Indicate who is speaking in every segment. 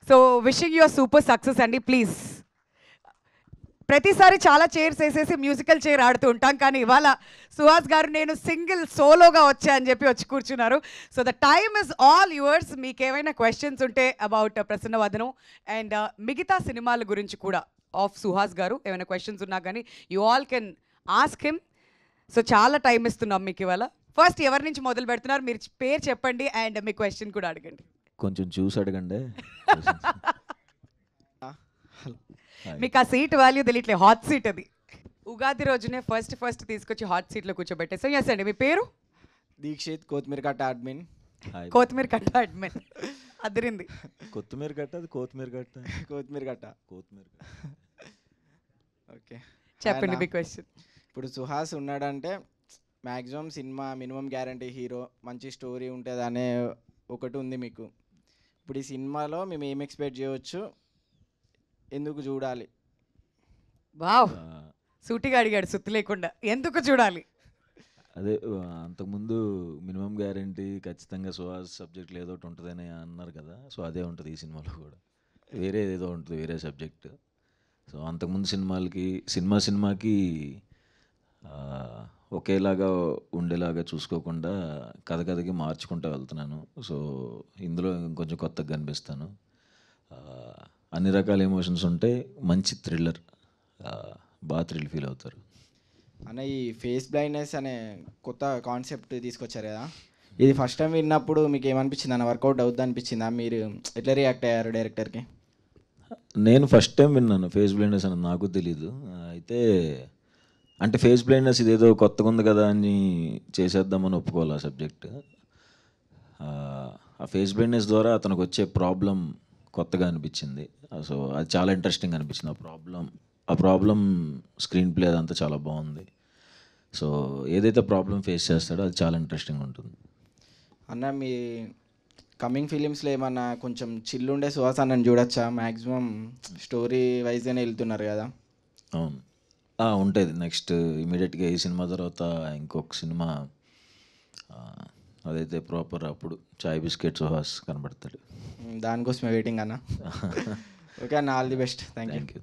Speaker 1: So wishing you're super success అండి. Please, ప్రతిసారి చాలా చైర్స్ వేసేసి మ్యూజికల్ చైర్ ఆడుతూ ఉంటాం, కానీ ఇవాళ సుహాస్ గారు నేను సింగిల్ సోలోగా వచ్చా అని చెప్పి వచ్చి కూర్చున్నారు. So the time is all yours. మీకు ఏమైనా క్వశ్చన్స్ ఉంటే అబౌట్ ప్రసన్న వదనం అండ్ మిగతా సినిమాల గురించి కూడా ఆఫ్ సుహాస్ గారు ఏమైనా క్వశ్చన్స్ ఉన్నా కానీ you all can ask him. So చాలా టైం ఇస్తున్నాం మీకు ఇవాళ. ఫస్ట్ ఎవరి నుంచి మొదలు పెడుతున్నారు? మీరు పేరు చెప్పండి అండ్ మీ క్వశ్చన్ కూడా అడగండి.
Speaker 2: కొంచెం చూసి అడగండి.
Speaker 1: మీకు ఆ సీట్ వాల్యూ తెలియట్లేదు, హాట్ సీట్ అది. ఉగాది రోజునే ఫస్ట్ తీసుకొచ్చి హాట్ సీట్లో కూర్చోబెట్టేసాం. ఎస్ అండి, మీ పేరు?
Speaker 3: దీక్షిత్, కొత్తిమీర కట్ట అడ్మిన్.
Speaker 1: కొత్తిమీర కట్ట అడ్మిన్. అదిరింది.
Speaker 2: కొత్తిమీర కట్ట, అది కొత్తిమీర కట్ట,
Speaker 3: కొత్తిమీర కట్ట.
Speaker 2: కొత్తిమీర.
Speaker 3: ఓకే,
Speaker 1: చెప్పండి మీ క్వశ్చన్.
Speaker 3: ఇప్పుడు సుహాస్ ఉన్నాడంటే maximum cinema minimum guarantee hero, మంచి స్టోరీ ఉంటుంది అనే ఒకటి ఉంది మీకు. ఇప్పుడు ఈ సినిమాలో మేము ఏం ఎక్స్పెక్ట్ చేయవచ్చు, ఎందుకు చూడాలి?
Speaker 1: వావ్, సూటిగా అడిగాడు సుత్తి లేకుండా. ఎందుకు చూడాలి?
Speaker 2: అదే అంతకుముందు మినిమం గ్యారంటీ ఖచ్చితంగా సుహాస్ సబ్జెక్ట్ ఏదో ఒకటి ఉంటుందని అన్నారు కదా. సో అదే ఉంటుంది ఈ సినిమాలో కూడా. వేరే ఏదో ఉంటుంది, వేరే సబ్జెక్ట్. సో అంతకుముందు సినిమాకి ఒకేలాగా ఉండేలాగా చూసుకోకుండా కథకి మార్చుకుంటూ వెళ్తున్నాను. సో ఇందులో ఇంకొంచెం కొత్తగా కనిపిస్తాను. అన్ని రకాల ఎమోషన్స్ ఉంటాయి, మంచి థ్రిల్లర్, బాగా థ్రిల్ ఫీల్ అవుతారు.
Speaker 3: అన్న, ఈ ఫేస్ బ్లైండ్నెస్ అనే కొత్త కాన్సెప్ట్ తీసుకొచ్చారు కదా, ఇది ఫస్ట్ టైం విన్నప్పుడు మీకు ఏమనిపించింది అన్న? వర్కౌట్ అవుద్ది అనిపించిందా? మీరు ఎట్లా రియాక్ట్ అయ్యారు డైరెక్టర్కి?
Speaker 2: నేను ఫస్ట్ టైం విన్నాను ఫేస్ బ్లైండ్నెస్ అని, నాకు తెలీదు. అయితే అంటే ఫేస్ బ్లైండ్నెస్ ఇదేదో కొత్తగా ఉంది కదా అని చేసేద్దామని ఒప్పుకోవాలి ఆ సబ్జెక్ట్. ఆ ఫేస్ బ్లైండ్నెస్ ద్వారా అతనికి వచ్చే ప్రాబ్లం కొత్తగా అనిపించింది. సో అది చాలా ఇంట్రెస్టింగ్ అనిపించింది. ఆ ప్రాబ్లం స్క్రీన్ ప్లే అదంతా చాలా బాగుంది. సో ఏదైతే ప్రాబ్లం ఫేస్ చేస్తాడో అది చాలా ఇంట్రెస్టింగ్ ఉంటుంది.
Speaker 3: అన్న, మీ కమింగ్ ఫిలిమ్స్లో ఏమన్నా కొంచెం చిల్లు ఉండే సుహాస్ అన్నని చూడొచ్చా? మ్యాక్సిమం స్టోరీ వైజ్గానే వెళ్తున్నారు కదా.
Speaker 2: అవును, ఉంటుంది. నెక్స్ట్ ఇమీడియట్గా ఈ సినిమా తర్వాత ఇంకొక సినిమా, అదైతే ప్రాపర్ అప్పుడు చాయ్ బిస్కెట్ సుహాస్ కనబడతాడు.
Speaker 3: దానికోసమే వెయిటింగ్ అన్న. ఓకే అన్న, all the best. Thank you.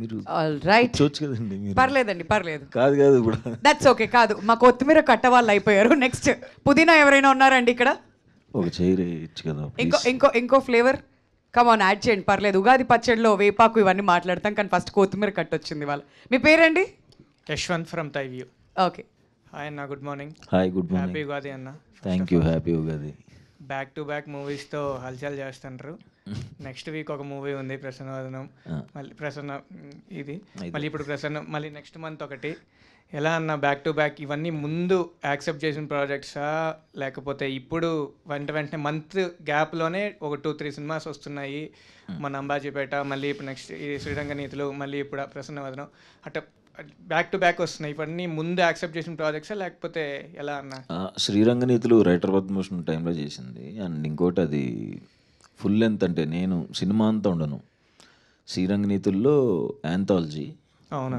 Speaker 2: మీరు
Speaker 1: రైట్,
Speaker 2: చూడొచ్చు కదండి మీరు.
Speaker 1: పర్లేదండి, పర్లేదు.
Speaker 2: కాదు ఇప్పుడు
Speaker 1: దట్స్ ఓకే. కాదు, మా కొత్తిమీర కట్ట వాళ్ళు అయిపోయారు. నెక్స్ట్ పుదీనా ఎవరైనా ఉన్నారండి ఇక్కడ?
Speaker 2: ఒక చైర్ ఇచ్చు కదా.
Speaker 1: ఇంకో ఫ్లేవర్ కమాన్ యాడ్ చేయండి, పర్లేదు. ఉగాది పచ్చడిలో వేపాకు ఇవన్నీ మాట్లాడతాం, కానీ ఫస్ట్ కొత్తిమీర కట్ట వచ్చింది వాళ్ళ. మీ పేరండి?
Speaker 4: యశ్వంత్ ఫ్రమ్ తైవ్యూ.
Speaker 1: ఓకే.
Speaker 4: హాయ్ అన్న, good morning.
Speaker 2: Hi, good
Speaker 4: happy
Speaker 2: morning.
Speaker 4: Ugadi అన్న.
Speaker 2: Thank you, happy Ugadi.
Speaker 4: Back to back మూవీస్తో హల్చల్ చేస్తుంటారు. నెక్స్ట్ వీక్ ఒక మూవీ ఉంది ప్రసన్న వదనం, మళ్ళీ ప్రసన్న ఇది, మళ్ళీ ఇప్పుడు ప్రసన్న, మళ్ళీ నెక్స్ట్ మంత్ ఒకటి. ఎలా అన్న బ్యాక్ టు బ్యాక్ ఇవన్నీ ముందు యాక్సెప్ట్ చేసిన ప్రాజెక్ట్సా, లేకపోతే ఇప్పుడు వెంటనే మంత్ గ్యాప్లోనే ఒక 2-3 సినిమాస్ వస్తున్నాయి? మన అంబాజీపేట, మళ్ళీ ఇప్పుడు నెక్స్ట్ ఈ శ్రీరంగనీతులు, మళ్ళీ ఇప్పుడు ప్రసన్న వదనం, అట్లా బ్యాక్ టు బ్యాక్ వస్తున్నాయి. ఇవన్నీ ముందు యాక్సెప్ట్ చేసిన ప్రాజెక్ట్సా లేకపోతే ఎలా అన్న?
Speaker 2: శ్రీరంగనీతులు రైటర్ పద్మభూషణ్ టైంలో చేసింది. అండ్ ఇంకోటి అది ఫుల్ లెంత్, అంటే నేను సినిమా అంతా ఉండను. శ్రీరంగనీతుల్లో యాంథాలజీ,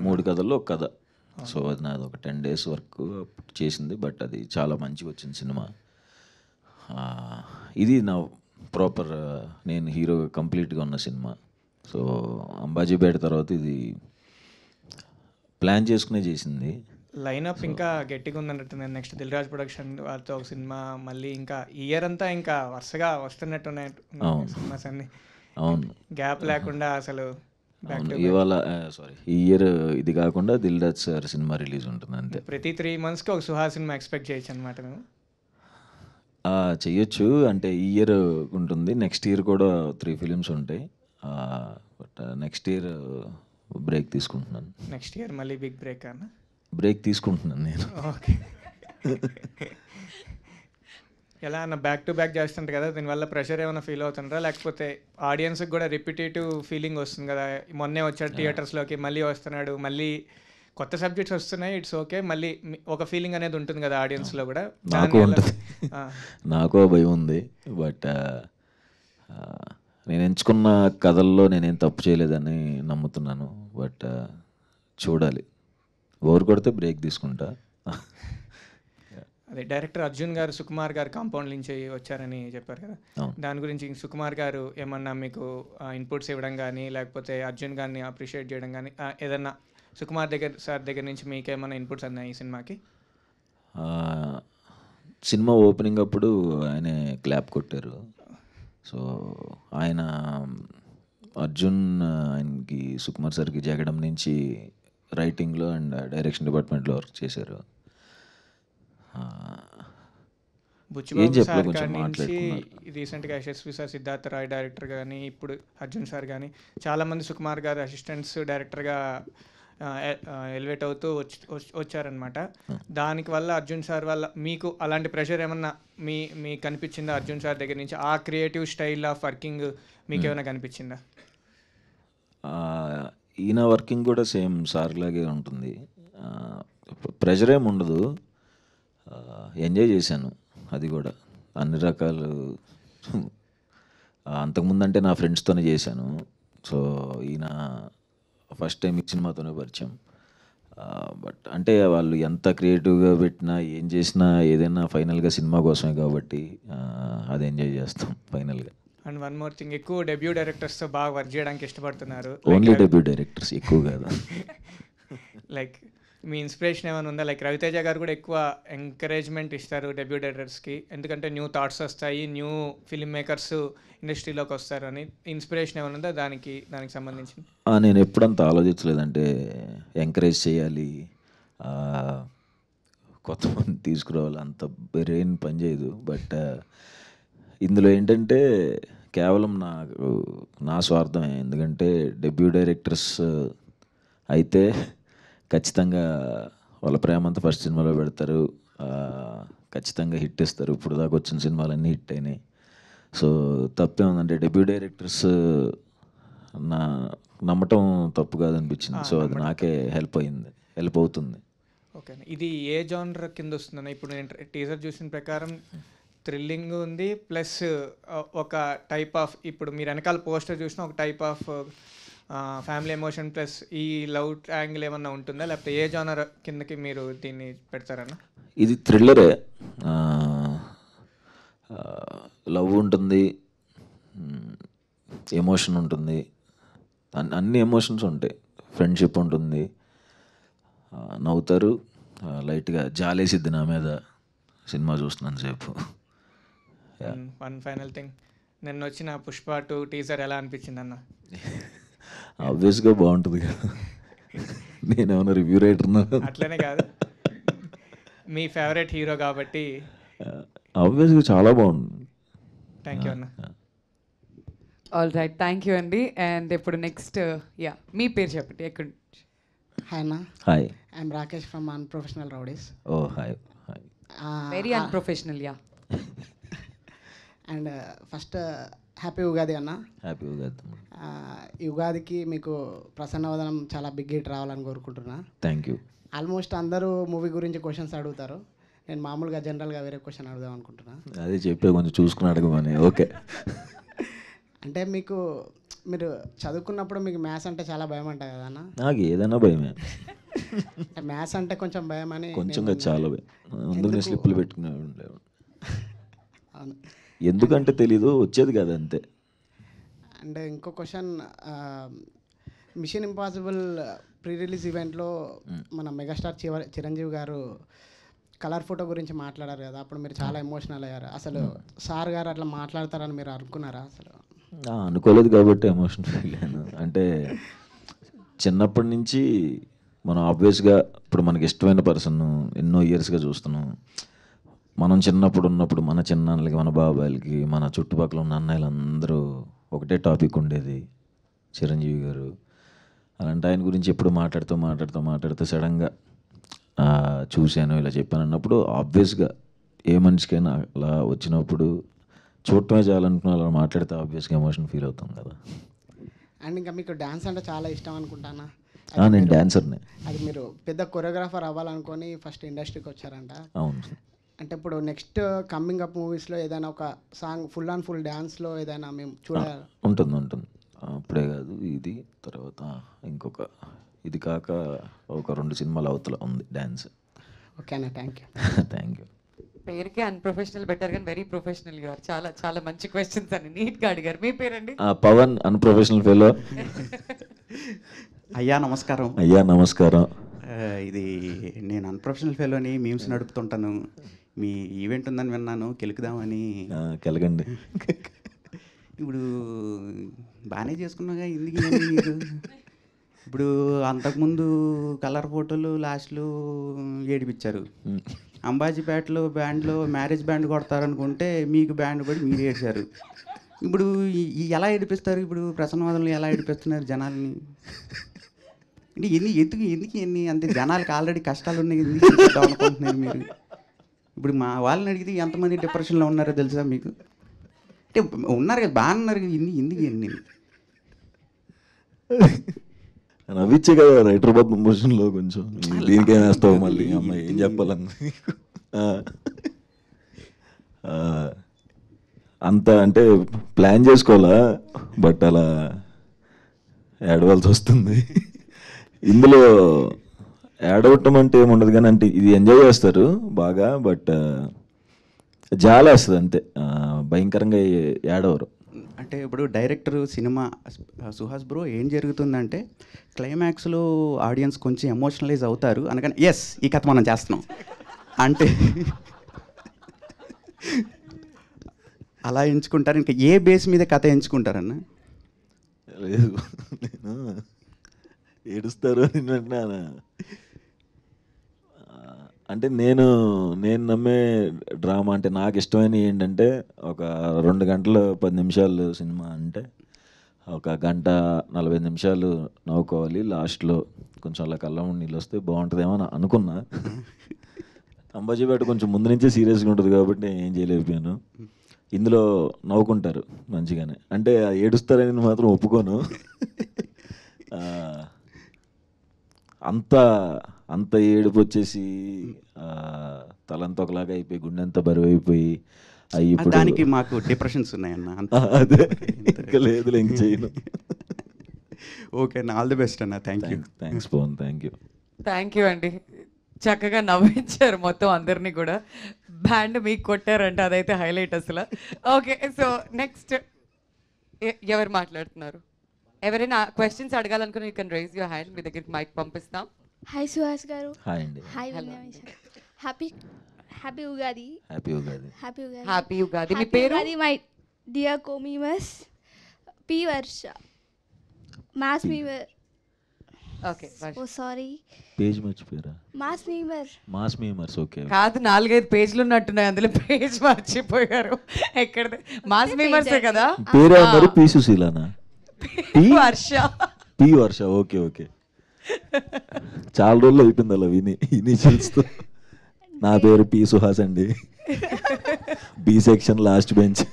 Speaker 2: 3 కథల్లో ఒక కథ. సో అది నాది ఒక 10 days వర్క్ చేసింది, బట్ అది చాలా మంచిగా వచ్చింది సినిమా. ఇది నా ప్రాపర్ నేను హీరోగా కంప్లీట్గా ఉన్న సినిమా. సో అంబాజీపేట తర్వాత ఇది ప్లాన్ చేసుకునే చేసింది.
Speaker 4: లైనప్ ఇంకా గట్టిగా ఉందన్నట్టు. నెక్స్ట్ దిల్ రాజు ప్రొడక్షన్ వాళ్ళతో ఒక సినిమా, మళ్ళీ ఇంకా ఇయర్ అంతా ఇంకా వరుసగా వస్తున్నట్టున్నాయి సినిమాస్ అన్ని.
Speaker 2: అవును,
Speaker 4: గ్యాప్ లేకుండా అసలు.
Speaker 2: ఇవాళ ఈ ఇయర్ ఇది కాకుండా Dil Raju sir cinema release ఉంటుంది అంతే.
Speaker 4: ప్రతి 3 monthsకి ఒక సుహాస్ సినిమా ఎక్స్పెక్ట్ చేయొచ్చు అనమాట మేము.
Speaker 2: చెయ్యొచ్చు, అంటే ఈ ఇయర్ ఉంటుంది, నెక్స్ట్ ఇయర్ కూడా 3 films ఉంటాయి. బట్ నెక్స్ట్ ఇయర్ బ్రేక్ తీసుకుంటున్నాను.
Speaker 4: నెక్స్ట్ ఇయర్ మళ్ళీ బిగ్ బ్రేక్ అన్న?
Speaker 2: బ్రేక్ తీసుకుంటున్నాను నేను.
Speaker 4: ఓకే. ఎలా అన్న బ్యాక్ టు బ్యాక్ చేస్తుంటారు కదా, దీనివల్ల ప్రెషర్ ఏమైనా ఫీల్ అవుతుంటారా? లేకపోతే ఆడియన్స్కి కూడా రిపిటేటివ్ ఫీలింగ్ వస్తుంది కదా, మొన్నే వచ్చాడు థియేటర్స్లోకి, మళ్ళీ వస్తున్నాడు, మళ్ళీ కొత్త సబ్జెక్ట్స్ వస్తున్నాయి, ఇట్స్ ఓకే, మళ్ళీ ఒక ఫీలింగ్ అనేది ఉంటుంది కదా ఆడియన్స్లో కూడా.
Speaker 2: నాకు ఉంటుంది, నాకు భయం ఉంది. బట్ నేను ఎంచుకున్న కథల్లో నేనేం తప్పు చేయలేదని నమ్ముతున్నాను. బట్ చూడాలి, ఓవర్ కొడితే బ్రేక్ తీసుకుంటా.
Speaker 4: అదే డైరెక్టర్ అర్జున్ గారు సుకుమార్ గారు కాంపౌండ్ నుంచి వచ్చారని చెప్పారు కదా,
Speaker 2: అవును.
Speaker 4: దాని గురించి సుకుమార్ గారు ఏమన్నా మీకు ఇన్పుట్స్ ఇవ్వడం కానీ లేకపోతే అర్జున్ గారిని అప్రిషియేట్ చేయడం కానీ ఏదన్నా సుకుమార్ సార్ దగ్గర నుంచి మీకు ఏమన్నా ఇన్పుట్స్ అన్నాయి ఈ సినిమాకి?
Speaker 2: సినిమా ఓపెనింగ్ అప్పుడు ఆయన క్లాప్ కొట్టారు. సో ఆయన అర్జున్ ఆయనకి సుకుమార్ సార్కి జగడం నుంచి రైటింగ్లో అండ్ డైరెక్షన్ డిపార్ట్మెంట్లో వర్క్ చేశారు. ఏం చెప్పలే, కొంచెం మాట్లాడుకున్నారు.
Speaker 4: రీసెంట్గా యశస్వి సార్, సిద్ధార్థ రాయ్ డైరెక్టర్ కానీ ఇప్పుడు అర్జున్ సార్ కానీ చాలామంది సుకుమార్ గారు అసిస్టెంట్స్ డైరెక్టర్గా ఎలివేట్ అవుతూ వచ్చారనమాట. దానికి వల్ల అర్జున్ సార్ వల్ల మీకు అలాంటి ప్రెషర్ ఏమన్నా మీకు కనిపించిందా అర్జున్ సార్ దగ్గర నుంచి? ఆ క్రియేటివ్ స్టైల్ ఆఫ్ వర్కింగ్ మీకు ఏమైనా కనిపించిందా?
Speaker 2: ఈయన వర్కింగ్ కూడా సేమ్ సార్ లాగే ఉంటుంది. ప్రెషర్ ఏమి ఉండదు, ఎంజాయ్ చేశాను. అది కూడా అన్ని రకాలు. అంతకుముందు అంటే నా ఫ్రెండ్స్తోనే చేశాను. సో ఈయన ఫస్ట్ టైం ఈ సినిమాతోనే పరిచయం. బట్ అంటే వాళ్ళు ఎంత క్రియేటివ్గా పెట్టినా ఏం చేసినా ఏదైనా ఫైనల్గా సినిమా కోసమే కాబట్టి అది ఎంజాయ్ చేస్తాం ఫైనల్గా.
Speaker 4: అండ్ వన్ మోర్ థింగ్, ఎక్కువ డెబ్యూ డైరెక్టర్స్తో బాగా వర్క్ చేయడానికి ఇష్టపడుతున్నారు.
Speaker 2: ఓన్లీ డెబ్యూ డైరెక్టర్స్, ఎక్కువ కాదు.
Speaker 4: లైక్ మీ ఇన్స్పిరేషన్ ఏమైనా ఉందా? లైక్ రవితేజ గారు కూడా ఎక్కువ ఎంకరేజ్మెంట్ ఇస్తారు డెబ్యూ డైరెక్టర్స్కి, ఎందుకంటే న్యూ థాట్స్ వస్తాయి, న్యూ ఫిల్మ్ మేకర్స్ ఇండస్ట్రీలోకి వస్తారు అని. ఇన్స్పిరేషన్ ఏమైనా ఉందా దానికి సంబంధించి?
Speaker 2: నేను ఎప్పుడంత ఆలోచించలేదంటే ఎంకరేజ్ చేయాలి, కొత్త మంది తీసుకురావాలి, అంత బ్రెయిన్ పనిచేయదు. బట్ ఇందులో ఏంటంటే కేవలం నా స్వార్థమే. ఎందుకంటే డెబ్యూ డైరెక్టర్స్ అయితే ఖచ్చితంగా వాళ్ళ ప్రేమ అంతా ఫస్ట్ సినిమాలో పెడతారు, ఖచ్చితంగా హిట్ ఇస్తారు. ఇప్పుడు దాకా వచ్చిన సినిమాలన్నీ హిట్ అయినాయి. సో తప్పేముందంటే డెబ్యూ డైరెక్టర్స్ నమ్మటం తప్పు కాదనిపించింది. సో అది నాకే హెల్ప్ అవుతుంది.
Speaker 4: ఓకే, ఇది ఏ జానర్ కింద వస్తుందన్న? ఇప్పుడు నేను టీజర్ చూసిన ప్రకారం థ్రిల్లింగ్ ఉంది, ప్లస్ ఒక టైప్ ఆఫ్, ఇప్పుడు మీరు వెనకాల పోస్టర్ చూసిన ఒక type of family emotion plus ఈ లవ్ యాంగిల్ ఏమన్నా ఉంటుందా, లేకపోతే ఏ జానర్ కిందకి మీరు దీన్ని పెడతారన్న?
Speaker 2: ఇది థ్రిల్లరే, లవ్ ఉంటుంది, ఎమోషన్ ఉంటుంది, అన్ని ఎమోషన్స్ ఉంటాయి. ఫ్రెండ్షిప్ ఉంటుంది, నవ్వుతారు, లైట్గా జాలేసిద్ది నా మీద సినిమా చూస్తున్నాను సేపు.
Speaker 4: వన్ ఫైనల్ థింగ్, నిన్న వచ్చిన పుష్ప 2 టీజర్ ఎలా అనిపించింది అన్న?
Speaker 2: ఆబ్వియస్గా బాగుంటుంది కదా, నేనేమన్నా రివ్యూ రైటర్
Speaker 4: అట్లనే కాదు, మీ ఫేవరెట్ హీరో కాబట్టి
Speaker 2: ఆబ్వియస్గా చాలా బాగుంది.
Speaker 4: థ్యాంక్ యూ అన్న.
Speaker 1: ఆల్ రైట్, థ్యాంక్ యూ అండి. అండ్ ఇప్పుడు నెక్స్ట్ మీ పేరు చెప్పండి, ఎక్కడ?
Speaker 5: హాయ్ అన్న.
Speaker 2: Hi,
Speaker 5: I'm Rakesh from unprofessional rowdies.
Speaker 2: Oh hi.
Speaker 1: Very unprofessional.
Speaker 5: And first happy Ugadi అన్న.
Speaker 2: హ్యాపీ ఉగాది.
Speaker 5: ఈ ఉగాదికి మీకు ప్రసన్నవదనం చాలా బిగ్ హిట్ రావాలని కోరుకుంటున్నా.
Speaker 2: Thank you.
Speaker 5: ఆల్మోస్ట్ అందరూ మూవీ గురించి క్వశ్చన్స్ అడుగుతారు, నేను మామూలుగా జనరల్గా వేరే క్వశ్చన్ అడుగుదాం అనుకుంటున్నా.
Speaker 2: అదే చెప్పే, కొంచెం చూసుకుని అడగమని. ఓకే.
Speaker 5: అంటే మీరు చదువుకున్నప్పుడు మీకు మ్యాథ్స్ అంటే చాలా భయం అంట కదా అన్న?
Speaker 2: నాకు ఏదైనా భయమే.
Speaker 5: మ్యాథ్స్ అంటే కొంచెం భయం అని
Speaker 2: కొంచెం చాలా భయం. ముందు స్లిప్పులు పెట్టుకునే ఉండేవాడు.
Speaker 5: అవును.
Speaker 2: ఎందుకంటే తెలీదు, వచ్చేది కదా అంతే.
Speaker 5: అండ్ ఇంకో question, mission impossible pre release ఈవెంట్లో మన మెగాస్టార్ చిరంజీవి గారు కలర్ ఫోటో గురించి మాట్లాడారు కదా, అప్పుడు మీరు చాలా ఎమోషనల్ అయ్యారు. అసలు సార్ గారు అట్లా మాట్లాడతారని మీరు అనుకున్నారా అసలు?
Speaker 2: అనుకోలేదు కాబట్టి ఎమోషన్ ఫీల్ అయ్యాను. అంటే చిన్నప్పటి నుంచి మనం ఆబ్వియస్గా ఇప్పుడు మనకి ఇష్టమైన పర్సన్ ఎన్నో ఇయర్స్గా చూస్తున్నాం. మనం చిన్నప్పుడు ఉన్నప్పుడు మన చిన్నాన్నలకి, మన బాబాయిలకి, మన చుట్టుపక్కల ఉన్న అన్నయ్యలందరూ ఒకటే టాపిక్ ఉండేది, చిరంజీవి గారు. అలాంటి ఆయన గురించి ఎప్పుడు మాట్లాడుతూ సడన్గా చూశాను, ఇలా చెప్పాను అన్నప్పుడు ఆబ్వియస్గా ఏ మనిషికైనా అలా వచ్చినప్పుడు చూడటమే చాలనుకున్న అలా మాట్లాడితే ఆబ్వియస్గా ఎమోషన్ ఫీల్ అవుతాం కదా.
Speaker 5: అండ్ ఇంకా మీకు డ్యాన్స్ అంటే చాలా ఇష్టం అనుకుంటానా?
Speaker 2: నేను డాన్సర్నే.
Speaker 5: అది మీరు పెద్ద కొరియోగ్రాఫర్ అవ్వాలనుకొని ఫస్ట్ ఇండస్ట్రీకి వచ్చారంట.
Speaker 2: అవును.
Speaker 5: అంటే ఇప్పుడు నెక్స్ట్ కమింగ్ అప్ మూవీస్లో ఏదైనా ఒక సాంగ్ ఫుల్ అండ్ ఫుల్ డ్యాన్స్లో ఏదైనా మేము చూడాలి?
Speaker 2: ఉంటుంది. అప్పుడే కాదు, ఇది తర్వాత ఇంకొక, ఇది కాక ఒక 2 సినిమాల అవతల ఉంది డ్యాన్స్.
Speaker 5: ఓకేనా, థ్యాంక్ యూ.
Speaker 2: Thank you.
Speaker 1: పేరుకే అన్ప్రొఫెషనల్ బెటర్ కానీ వెరీ ప్రొఫెషనల్ గారు. చాలా చాలా మంచి క్వశ్చన్స్ అని నీట్గా అడిగారు. మీ పేరండి?
Speaker 2: Pavan unprofessional fellow.
Speaker 6: అయ్యా నమస్కారం.
Speaker 2: అయ్యా నమస్కారం.
Speaker 6: ఇది నేను అన్ప్రొఫెషనల్ ఫెలోని మీమ్స్ నడుపుతుంటాను. మీ ఈవెంట్ ఉందని విన్నాను, కెలుకుదామని.
Speaker 2: కెలగండి.
Speaker 6: ఇప్పుడు బాగానే చేసుకున్నాగా, ఎందుకు ఇవన్నీ నీకు? ఇప్పుడు అంతకుముందు కలర్ ఫోటోలు లాస్ట్లో ఏడిపించారు. అంబాజీపేటలో బ్యాండ్లో మ్యారేజ్ బ్యాండ్ కొడతారనుకుంటే మీకు బ్యాండ్ కూడా మీరు ఏడ్చారు. ఇప్పుడు ఎలా ఏడిపిస్తారు? ఇప్పుడు ప్రసన్నవాదంలో ఎలా ఏడిపిస్తున్నారు జనాల్ని? అంటే ఎందుకు అంటే జనాలకి ఆల్రెడీ కష్టాలు ఉన్నాయి, ఎందుకు అనుకుంటున్నారు మీరు? ఇప్పుడు మా వాళ్ళని అడిగితే ఎంతమంది డిప్రెషన్లో ఉన్నారో తెలుసా మీకు? అంటే ఉన్నారు కదా, బాగా ఉన్నారు కదా, ఎందుకు ఎన్ని
Speaker 2: నవ్విచ్చే కదా రైటర్ పద్మభూషణ్లో కొంచెం. దీనికేం వేస్తావు మళ్ళీ అమ్మాయి, ఏం చెప్పాలని. అంత అంటే ప్లాన్ చేసుకోవాలా, బట్ అలా ఏడవలసి వస్తుంది. ఇందులో ఏడవటం అంటే ఏముండదు కానీ, అంటే ఇది ఎంజాయ్ చేస్తారు బాగా, బట్ జాలా వస్తుంది అంతే, భయంకరంగా ఏడవరు.
Speaker 6: అంటే ఇప్పుడు డైరెక్టర్ సినిమా సుహాస్ బ్రో ఏం జరుగుతుందంటే క్లైమాక్స్లో ఆడియన్స్ కొంచెం ఎమోషనలైజ్ అవుతారు అనగానే ఎస్ ఈ కథ మనం చేస్తున్నాం అంటే అలా ఎంచుకుంటారు. ఇంకా ఏ బేస్ మీద కథ ఎంచుకుంటారన్న?
Speaker 2: లేదు, నేను ఏడుస్తారు అని వింటున్నాను. అంటే నేను నమ్మే డ్రామా అంటే నాకు ఇష్టమైన ఏంటంటే, ఒక 2 గంటలు 10 నిమిషాలు సినిమా అంటే 1 గంట 45 నిమిషాలు నవ్వుకోవాలి, లాస్ట్లో కొంచెం అలా కళ్ళం నీళ్ళు వస్తే బాగుంటుందేమో అని అనుకున్నా. అంబాజీపేట కొంచెం ముందు నుంచే సీరియస్గా ఉంటుంది కాబట్టి నేను ఏం చేయలేకపోయాను. ఇందులో నవ్వుకుంటారు మంచిగానే, అంటే ఏడుస్తారని మాత్రం ఒప్పుకోను. అంత ఏడుపు వచ్చేసి తలంతా ఒకలాగా అయిపోయి, గుండెంతా బరువు అయిపోయి అవి ఇప్పుడు
Speaker 6: దానికి మాకు డిప్రెషన్స్ ఉన్నాయన్న.
Speaker 2: అదే ఇంకా లేదు, ఇంక చేయను.
Speaker 6: ఓకే అన్న, ఆల్ ది బెస్ట్ అన్న.
Speaker 2: థ్యాంక్స్ పవన్,
Speaker 1: థ్యాంక్ యూ అండి. చక్కగా నవ్వించారు మొత్తం అందరినీ కూడా. బ్యాండ్ మీకు కొట్టారంటే అదైతే హైలైట్ అసలు. ఓకే, సో నెక్స్ట్ ఎవరు మాట్లాడుతున్నారు? ఎవరైనా క్వశ్చన్స్ అడగాలనుకుని you can raise your hand. మీ దగ్గరికి మైక్ పంపిస్తాం.
Speaker 7: హాయ్ సుహాస్ గారు.
Speaker 2: హాయ్ అండి.
Speaker 7: Hi happy happy Ugadi.
Speaker 2: Happy Ugadi.
Speaker 7: Happy Ugadi.
Speaker 1: Happy Ugadi. మీ పేరు?
Speaker 7: మై డియర్ కోమీమస్ P Varsha mass memer.
Speaker 1: Okay,
Speaker 7: oh sorry,
Speaker 2: page మర్చిపోయారా? Mass memers. ఓకే,
Speaker 1: కాదు 4-5 పేజీలు ఉన్నట్టున్నాయి, అందులో పేజ్ మర్చిపోయారు. ఎక్కడ మాస్ మీమర్సే కదా.
Speaker 2: పేరే అన్నారు, పి సుశీలానా?
Speaker 1: వర్ష.
Speaker 2: పి వర్ష. ఓకే ఓకే, చాలా రోజులు అయిపోయింది అలా విని ఇనిషియల్స్తో. నా పేరు పి సుహాస్ అండి, బి సెక్షన్ లాస్ట్ బెంచ్.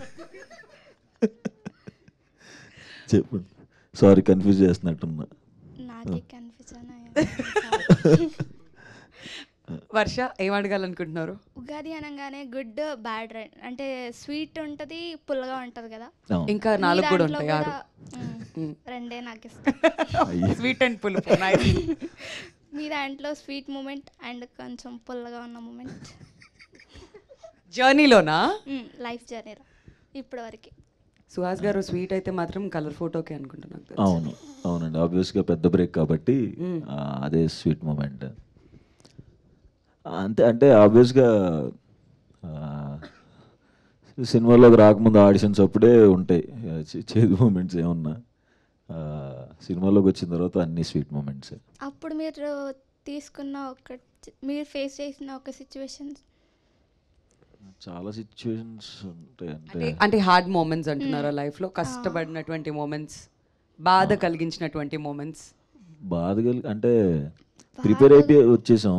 Speaker 2: చెప్పండి, సారీ కన్ఫ్యూజ్ చేస్తున్నట్టున్నా.
Speaker 7: నాకే కన్ఫ్యూజన్
Speaker 1: వర్ష ఏం అడగాలనుకుంటున్నారు?
Speaker 7: ఉగాది అనగానే గుడ్ బ్యాడ్ అంటే స్వీట్ ఉంటుంది, పుల్లగా ఉంటుంది కదా.
Speaker 1: ఇంకా 4 కూడా ఉంటాయి, 6.
Speaker 7: రెండే నాకు ఇష్టం,
Speaker 1: స్వీట్ అండ్ పులుపు.
Speaker 7: మీ దాంట్లో స్వీట్ మూమెంట్ అండ్ కొంచెం పుల్లగా ఉన్న మూమెంట్
Speaker 1: జర్నీలోనా?
Speaker 7: లైఫ్ జర్నీలో ఇప్పటి వరకు.
Speaker 1: సుహాస్ గారు స్వీట్ అయితే మాత్రం కలర్ ఫోటోకే అనుకుంటున్నాను.
Speaker 2: అవునండి, ఆబ్వియస్గా పెద్ద బ్రేక్ కాబట్టి అదే స్వీట్ మూమెంట్ అంతే. అంటే ఆబ్వియస్గా సినిమాలోకి రాకముందు ఆడిషన్స్ అప్పుడే ఉంటాయి చేదు మూమెంట్స్ ఏమన్నా, సినిమాలోకి వచ్చిన తర్వాత అన్ని స్వీట్ మూమెంట్స్.
Speaker 7: అప్పుడు మీరు తీసుకున్న మీరు ఫేస్ చేసిన ఒక సిచ్యువేషన్?
Speaker 2: చాలా సిచ్యువేషన్స్ ఉంటాయి.
Speaker 1: అంటే హార్డ్ మూమెంట్స్ అంటున్నారా లైఫ్లో? కష్టపడినటువంటి మూమెంట్స్, బాధ కలిగించినటువంటి మూమెంట్స్?
Speaker 2: బాధ అంటే ప్రిపేర్ అయిపోయి వచ్చేసాం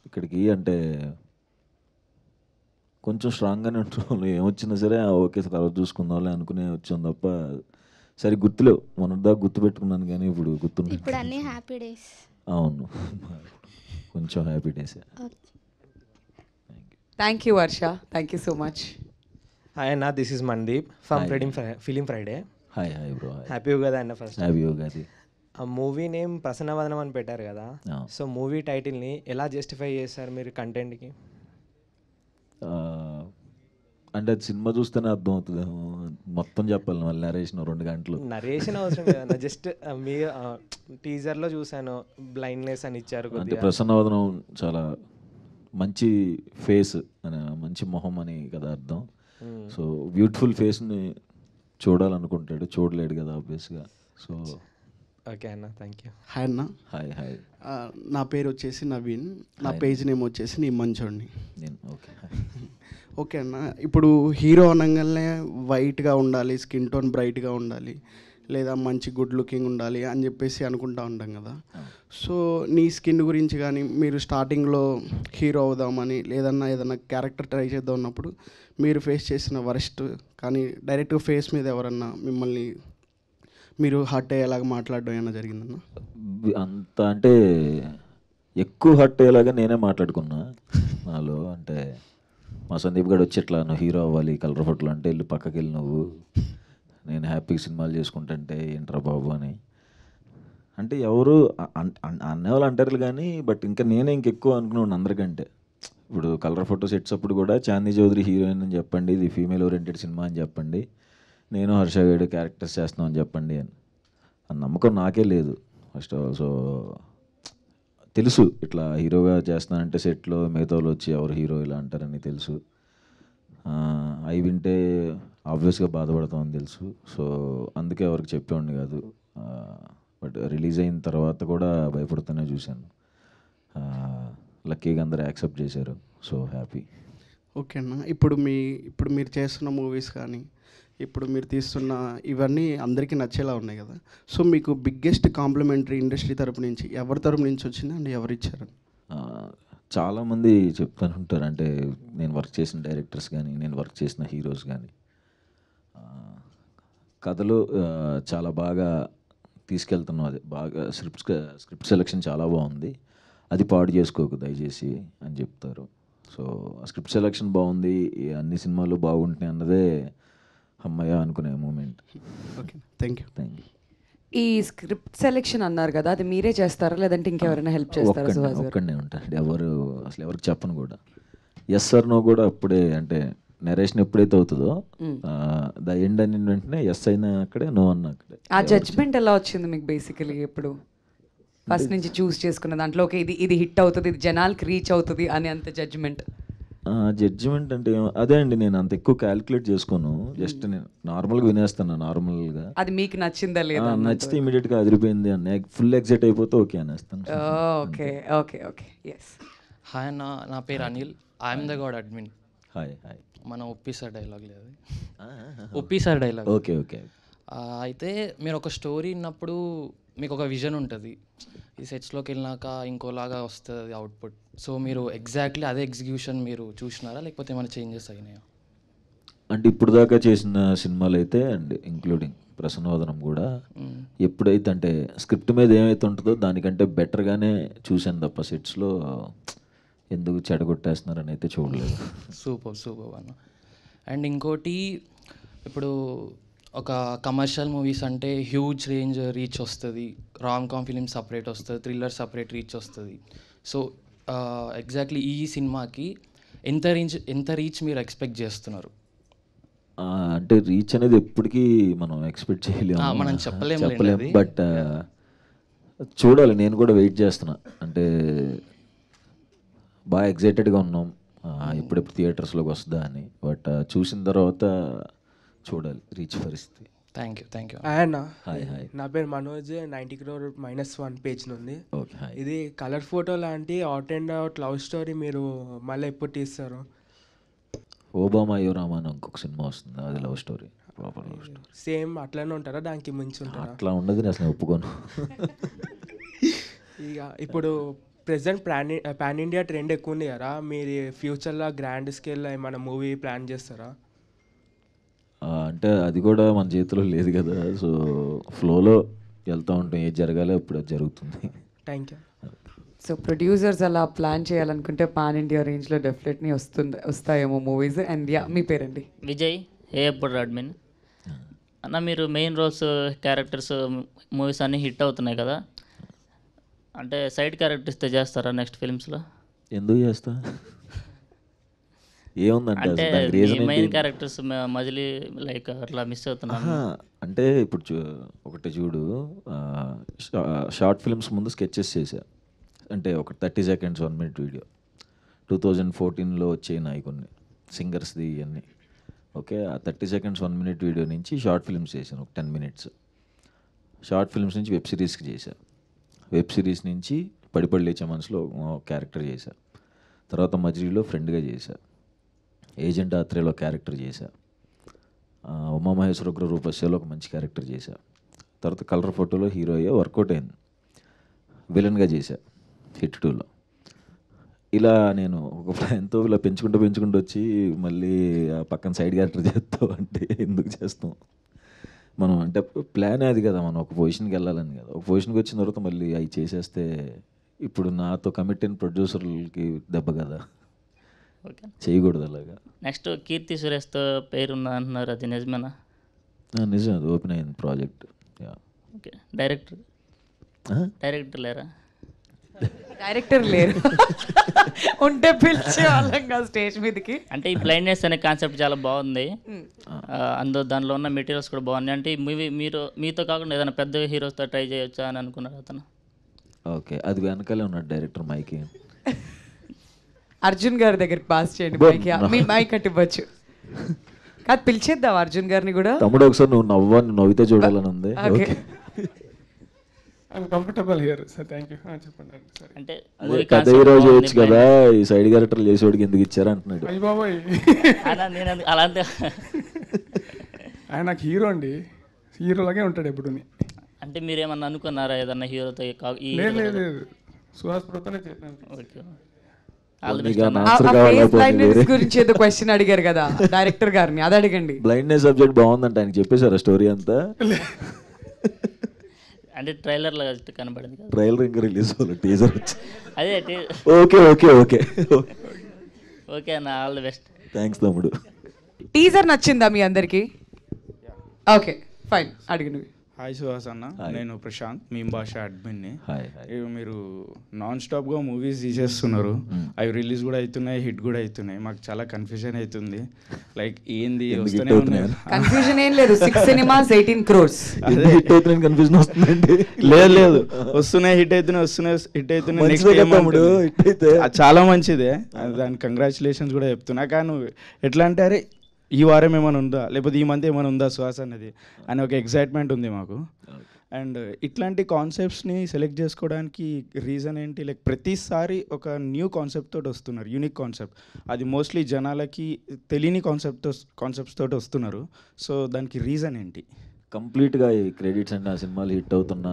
Speaker 2: ఇక్కడికి, అంటే కొంచెం స్ట్రాంగ్గానే ఉంటాం. ఏమొచ్చినా సరే ఓకే తర్వాత చూసుకుందాంలే అనుకునే వచ్చాం తప్ప సరే గుర్తులేవు. మొన్నటిదాకా గుర్తు పెట్టుకున్నాను కానీ ఇప్పుడు గుర్తుంది.
Speaker 7: ఇప్పుడు అన్ని హ్యాపీ డేస్.
Speaker 2: అవును, కొంచెం happy days.
Speaker 1: Thank you Varsha, thank you so much.
Speaker 8: Hi అన్న, this is Mandeep from film Friday.
Speaker 2: Hi bro.
Speaker 8: Happy Ugadi అన్న. First
Speaker 2: happy Ugadi.
Speaker 8: ఆ మూవీ నేమ్ ప్రసన్నవదనం అని పెట్టారు కదా, సో మూవీ టైటిల్ని ఎలా జస్టిఫై చేస్తారు మీరు కంటెంట్కి?
Speaker 2: అంటే అది సినిమా చూస్తేనే అర్థం అవుతుంది. మొత్తం చెప్పాలి మళ్ళీ నరేషన్ 2 గంటలు.
Speaker 8: నరేషన్ అవసరం లేదన్న, జస్ట్ మీ టీజర్లో చూశాను, బ్లైండ్నెస్ అని ఇచ్చారు
Speaker 2: అంటే
Speaker 8: కొద్దిగా.
Speaker 2: ప్రసన్నవదనం చాలా మంచి ఫేస్ అని, మంచి మొహం అని కదా అర్థం. సో బ్యూటిఫుల్ ఫేస్ని చూడాలనుకుంటాడు, చూడలేడు కదా ఆబ్వియస్గా. సో
Speaker 8: ఓకే అన్న, థ్యాంక్ యూ.
Speaker 9: హాయ్ అన్న.
Speaker 2: Hi hi.
Speaker 9: నా పేరు వచ్చేసి నవీన్, నా పేజ్ నేమ్ వచ్చేసి నీ మంచోడిని.
Speaker 2: నేను ఓకే.
Speaker 9: ఓకే అన్న, ఇప్పుడు హీరో అనగానే వైట్గా ఉండాలి, స్కిన్ టోన్ బ్రైట్గా ఉండాలి, లేదా మంచి గుడ్ లుకింగ్ ఉండాలి అని చెప్పేసి అనుకుంటా ఉంటాం కదా. సో నీ స్కిన్ గురించి కానీ, మీరు స్టార్టింగ్లో హీరో అవుదామని లేదన్నా ఏదన్నా క్యారెక్టర్ ట్రై చేద్దాం ఉన్నప్పుడు మీరు ఫేస్ చేసిన వరస్ట్ కానీ డైరెక్ట్గా ఫేస్ మీద ఎవరన్నా మిమ్మల్ని మీరు హర్ట్ అయ్యేలాగా మాట్లాడడం ఏమైనా జరిగిందన్న?
Speaker 2: అంత అంటే ఎక్కువ హర్ట్ అయ్యేలాగా నేనే మాట్లాడుకున్నా నాలో. అంటే మా సందీప్ గడు వచ్చి ఇట్లా నువ్వు హీరో అవ్వాలి కలర్ ఫోటోలు అంటే వెళ్ళి పక్కకి వెళ్ళి నువ్వు, నేను హ్యాపీగా సినిమాలు చేసుకుంటుంటే ఏంట్రా బాబు అని. అంటే ఎవరు అనేవాళ్ళు అంటారు కానీ, బట్ ఇంకా నేనే ఇంకెక్కువ అనుకున్నాను అందరికంటే. ఇప్పుడు కలర్ ఫోటో సెట్స్ అప్పుడు కూడా చాందీ చౌదరి హీరోయిన్ అని చెప్పండి, ఇది ఫీమేల్ ఓరియంటెడ్ సినిమా అని చెప్పండి, నేను హర్ష గడు క్యారెక్టర్స్ చేస్తున్నాం అని చెప్పండి అని. ఆ నమ్మకం నాకే లేదు ఫస్ట్ ఆఫ్ ఆల్. సో తెలుసు ఇట్లా హీరోగా చేస్తున్నానంటే సెట్లో మిగతా వాళ్ళు వచ్చి ఎవరు హీరో ఇలా అంటారని తెలుసు. అవి వింటే ఆబ్వియస్గా బాధపడతామని తెలుసు. సో అందుకే ఎవరికి చెప్పేవాడిని కాదు. బట్ రిలీజ్ అయిన తర్వాత కూడా భయపడుతూనే చూశాను. లక్కీగా అందరూ యాక్సెప్ట్ చేశారు. So happy.
Speaker 9: ఓకే అన్న, ఇప్పుడు మీరు చేస్తున్న మూవీస్ కానీ ఇప్పుడు మీరు తీస్తున్న ఇవన్నీ అందరికీ నచ్చేలా ఉన్నాయి కదా. సో మీకు బిగ్గెస్ట్ కాంప్లిమెంటరీ ఇండస్ట్రీ తరపు నుంచి ఎవరి తరపు నుంచి వచ్చింది అండ్ ఎవరు ఇచ్చారు?
Speaker 2: చాలామంది చెప్తూనే ఉంటారు. అంటే నేను వర్క్ చేసిన డైరెక్టర్స్ కానీ, నేను వర్క్ చేసిన హీరోస్ కానీ కథలు చాలా బాగా తీసుకెళ్తున్నాం. అది బాగా స్క్రిప్ట్ సెలెక్షన్ చాలా బాగుంది, అది పాడు చేసుకోకు దయచేసి అని చెప్తారు. సో స్క్రిప్ట్ సెలెక్షన్ బాగుంది, అన్ని సినిమాలు బాగుంటున్నాయి అన్నదే అమ్మయ్య అనుకునే moment.
Speaker 9: Okay, thank you.
Speaker 2: Thank you.
Speaker 1: ఈ స్క్రిప్ట్ సెలెక్షన్ అన్నారు కదా, అది మీరే చేస్తారా లేదంటే ఇంకెవరైనా హెల్ప్ చేస్తారా? సుహాస్ గారు
Speaker 2: ఒక్కడే ఉంటాను, అసలు ఎవరికి చెప్పను కూడా. ఎస్ సార్ నో కూడా అప్పుడే, అంటే నరేషన్ ఎప్పుడైతే అవుతుందో ద ఎండ్ అని వెంటనే ఎస్ అయినా అక్కడే, నో అన్న అక్కడే.
Speaker 1: ఆ జడ్జ్మెంట్ ఎలా వచ్చింది మీకు బేసికలీ? ఎప్పుడు ఫస్ట్ నుంచి చూస్ చేసుకున్న దాంట్లో ఓకే ఇది హిట్ అవుతుంది, ఇది జనాలకి రీచ్ అవుతుంది అని అంత జడ్జ్మెంట్?
Speaker 2: జడ్జిమెంట్ అంటే అదే అండి, నేను అంత ఎక్కువ క్యాలిక్యులేట్ చేసుకోను. జస్ట్ నేను నార్మల్గా వినేస్తాను. నార్మల్గా
Speaker 1: అది మీకు నచ్చిందా లేదా?
Speaker 2: నచ్చితే ఇమీడియట్గా అదిరిపోయింది అన్న, ఫుల్ ఎక్సైట్ అయిపోతే ఓకే అనేస్తాను.
Speaker 1: Okay okay okay. Yes.
Speaker 10: Hi అన్న, నా పేరు Anil, I'm the god admin.
Speaker 2: Hi hi.
Speaker 10: మన ఒప్పిసార్ డైలాగ్ లేదు, ఒప్పిసార్ డైలాగ్.
Speaker 2: Okay okay.
Speaker 10: అయితే మీరు ఒక స్టోరీ విన్నప్పుడు మీకు ఒక విజన్ ఉంటుంది, ఈ సెట్స్లోకి వెళ్ళినాక ఇంకోలాగా వస్తుంది అవుట్పుట్. సో మీరు ఎగ్జాక్ట్లీ అదే ఎగ్జిక్యూషన్ మీరు చూసినారా లేకపోతే ఏమైనా చేంజెస్ అయినాయా?
Speaker 2: అంటే ఇప్పుడు దాకా చేసిన సినిమాలు అయితే అండ్ ఇంక్లూడింగ్ ప్రసన్నవదనం కూడా ఎప్పుడైతే అంటే స్క్రిప్ట్ మీద ఏమైతే ఉంటుందో దానికంటే బెటర్గానే చూశాను తప్ప సెట్స్లో ఎందుకు చెడగొట్టేస్తున్నారని అయితే చూడలేదు.
Speaker 10: సూపర్ సూపర్ అన్న. అండ్ ఇంకోటి, ఇప్పుడు ఒక కమర్షియల్ మూవీస్ అంటే హ్యూజ్ రేంజ్ రీచ్ వస్తుంది, రామ్ కామ్ ఫిలిం సపరేట్ వస్తుంది, థ్రిల్లర్ సపరేట్ రీచ్ వస్తుంది. సో ఎగ్జాక్ట్లీ ఈ సినిమాకి ఎంత రీచ్ మీరు ఎక్స్పెక్ట్ చేస్తున్నారు?
Speaker 2: అంటే రీచ్ అనేది ఎప్పటికీ మనం ఎక్స్పెక్ట్ చేయలేము,
Speaker 10: మనం చెప్పలేము.
Speaker 2: బట్ చూడాలి, నేను కూడా వెయిట్ చేస్తున్నా. అంటే బాగా ఎగ్జైటెడ్గా ఉన్నాం ఎప్పుడెప్పుడు థియేటర్స్లోకి వస్తుందా అని. బట్ చూసిన తర్వాత చూడాలి రీచ్ పరిస్థితి.
Speaker 10: Thank you.
Speaker 8: అన్న
Speaker 2: హాయ్ హాయ్.
Speaker 8: నా పేరు మనోజ్, 90 crore -1 పేజ్ నుండి.
Speaker 2: Okay hi.
Speaker 8: ఇది కలర్ ఫోటో లాంటి out and out love story మీరు మళ్ళీ ఎప్పుడు తీస్తారు?
Speaker 2: ఓబామా యువరామా అని ఇంకొక సినిమా వస్తుంది, అది love story, proper love story.
Speaker 8: Same అట్లనే ఉంటారా, దానికి మించి ఉంటారా?
Speaker 2: అట్లా ఉండదు, నేను అసలు ఒప్పుకోను.
Speaker 8: ఇక ఇప్పుడు ప్రెసెంట్ పాన్ ఇండియా ట్రెండ్ ఎక్కువ ఉంది కదా, మీరు ఫ్యూచర్లో గ్రాండ్ స్కేల్లో ఏమైనా మూవీ ప్లాన్ చేస్తారా?
Speaker 2: అంటే అది కూడా మన చేతిలో లేదు కదా. సో ఫ్లోలో వెళ్తూ ఉంటాం, ఏది జరగాలో ఇప్పుడు అది జరుగుతుంది.
Speaker 8: Thank you.
Speaker 1: సో ప్రొడ్యూసర్స్ అలా ప్లాన్ చేయాలనుకుంటే పాన్ ఇండియా రేంజ్లో డెఫినెట్లీ వస్తాయేమో మూవీస్. అండ్ యా, మీ పేరండి?
Speaker 11: విజయ్, ఏఎప్పుడు అడ్మిన్. అన్న మీరు మెయిన్ రోల్స్ క్యారెక్టర్స్ మూవీస్ అన్నీ హిట్ అవుతున్నాయి కదా, అంటే సైడ్ క్యారెక్టర్స్ చేస్తారా నెక్స్ట్ ఫిల్మ్స్లో?
Speaker 2: ఎందుకు చేస్తా? ఏముందంటే
Speaker 11: అంటే
Speaker 2: అసలు దానికి రీజన్
Speaker 11: మెయిన్
Speaker 2: ఏంటి
Speaker 11: క్యారెక్టర్స్ మజిలీ లైక్ అట్లా మిస్ అవుతున్నాను.
Speaker 2: అంటే ఇప్పుడు ఒకటి చూడు, షార్ట్ ఫిల్మ్స్ ముందు స్కెచెస్ చేశా, అంటే ఒక 30 seconds 1 minute వీడియో 2014లో వచ్చాయి కొన్ని సింగర్స్ది ఇవన్నీ. ఓకే, ఆ 30 seconds 1 minute వీడియో నుంచి షార్ట్ ఫిల్మ్స్ చేశాను ఒక 10 minutes. షార్ట్ ఫిల్మ్స్ నుంచి వెబ్ సిరీస్కి చేశా, వెబ్ సిరీస్ నుంచి పడిపడి లేచే మనసులో క్యారెక్టర్ చేశా, తర్వాత మజిలీలో ఫ్రెండ్గా చేశా, ఏజెంట్ ఆత్రేయలో క్యారెక్టర్ చేశా, ఉమామహేశ్వర ఉగ్ర రూపస్యలో ఒక మంచి క్యారెక్టర్ చేశా, తర్వాత కలర్ ఫోటోలో హీరో అయ్యే వర్కౌట్ అయింది, విలన్గా చేశా హిట్ 2లో. ఇలా నేను ఒక ఎంతో ఇలా పెంచుకుంటూ వచ్చి మళ్ళీ ఆ పక్కన సైడ్ క్యారెక్టర్ చేస్తావు అంటే ఎందుకు చేస్తాం మనం, అంటే ప్లాన్ అది కదా, మనం ఒక పొజిషన్కి వెళ్ళాలని కదా. ఒక పొజిషన్కి వచ్చిన తర్వాత మళ్ళీ అవి చేసేస్తే ఇప్పుడు నాతో కమిట్ అయిన ప్రొడ్యూసర్లకి దెబ్బ కదా,
Speaker 11: ఓకే
Speaker 2: చేయకూడదు అలాగా.
Speaker 11: నెక్స్ట్ కీర్తి సురేష్తో పేరున్నా అంటున్నారు, అది నిజమేనా?
Speaker 2: నిజం, అది ఓపెన్ అయింది ప్రాజెక్ట్.
Speaker 11: ఓకే, డైరెక్టర్ లేరా?
Speaker 1: డైరెక్టర్ లేరు, ఉంటే పిలిచే వాళ్ళం కదా స్టేజ్ మీదకి.
Speaker 11: అంటే ఈ బ్లైండ్నెస్ అనే కాన్సెప్ట్ చాలా బాగుంది, దానిలో ఉన్న మెటీరియల్స్ కూడా బాగున్నాయి. అంటే ఈ మూవీ మీతో కాకుండా ఏదైనా పెద్ద హీరోస్తో ట్రై చేయొచ్చా అని అనుకున్నారు అతను?
Speaker 2: ఓకే, అది వెనకాలే ఉన్నాడు డైరెక్టర్ మైకి.
Speaker 1: అర్జున్ గారి దగ్గరికి పాస్ చేయండి మైకి, మీ మైక్ అట్టి ఇవ్వచ్చు కాదు, పిలిచేద్దాం అర్జున్ గారిని కూడా.
Speaker 2: తమ్ముడు ఒకసారి నువ్వు నవ్వితే చూడాలని ఉంది. Okay,
Speaker 12: comfortable here sir, thank you. చెప్పండి సార్.
Speaker 11: అంటే
Speaker 2: పెద్ద హీరో చేయొచ్చు కదా, ఈ సైడ్ క్యారెక్టర్ చేసేవాడికి ఎందుకు ఇచ్చారు అంటున్నాడు.
Speaker 12: అయ్య బాబోయ్,
Speaker 11: నేను అలా
Speaker 12: ఆయన నాకు హీరో అండి, హీరోలాగే ఉంటాడు ఎప్పుడు.
Speaker 11: అంటే మీరేమన్నా అనుకున్నారా ఏదన్నా హీరోతో?
Speaker 12: లేదు, సుహాస్ బ్రోతోనే చేశాను.
Speaker 11: ఓకే,
Speaker 1: గురించి ఏదో క్వశ్చన్ అడిగారు కదా డైరెక్టర్ గారిని, అది అడగండి.
Speaker 2: బ్లైండ్నెస్ సబ్జెక్ట్ బాగుందంట, ఆయన చెప్పేశారా స్టోరీ అంతా?
Speaker 11: అంటే ట్రైలర్లో కనబడింది కదా,
Speaker 2: ట్రైలర్ ఇంకా రిలీజ్ అవ్వాలి, టీజర్ వచ్చి.
Speaker 11: అదే
Speaker 2: ఓకే ఓకే ఓకే
Speaker 11: ఓకే అన్న, ఆల్ ది బెస్ట్.
Speaker 2: థ్యాంక్స్ తమ్ముడు.
Speaker 1: టీజర్ నచ్చిందా మీ అందరికి? ఓకే ఫైన్, అడిగి నువ్వు.
Speaker 13: హాయ్ సుహాస్ అన్న, నేను ప్రశాంత్, మీ భాష అడ్మిన్ని.
Speaker 2: హాయ్.
Speaker 13: మీరు నాన్ స్టాప్గా మూవీస్ తీసేస్తున్నారు, అవి రిలీజ్ కూడా అవుతున్నాయి, హిట్ కూడా అవుతున్నాయి. మాకు చాలా కన్ఫ్యూజన్ అవుతుంది, లైక్ ఏంది వస్తూనే ఉన్నాయి.
Speaker 1: కన్ఫ్యూజన్ ఏం లేదు, 6 cinemas 18 crores.
Speaker 2: కన్ఫ్యూజన్ వస్తుందండి.
Speaker 13: లేదు వస్తున్నాయి, హిట్ అవుతున్నాయి. చాలా మంచిదే, దానికి కంగ్రాచులేషన్స్ కూడా చెప్తున్నా. కానీ ఎట్లా అంటే అరే ఈ వారం ఏమైనా ఉందా, లేకపోతే ఈ మంత్ ఏమైనా ఉందా సుహాస్ అన్నది అని ఒక ఎక్సైట్మెంట్ ఉంది మాకు. అండ్ ఇట్లాంటి కాన్సెప్ట్స్ని సెలెక్ట్ చేసుకోవడానికి రీజన్ ఏంటి? లైక్ ప్రతిసారి ఒక న్యూ కాన్సెప్ట్ తోటి వస్తున్నారు, యూనిక్ కాన్సెప్ట్. అది మోస్ట్లీ జనాలకి తెలియని కాన్సెప్ట్స్ తోటి వస్తున్నారు. సో దానికి రీజన్ ఏంటి?
Speaker 2: కంప్లీట్గా ఈ క్రెడిట్స్ అంటే ఆ సినిమాలు హిట్ అవుతున్న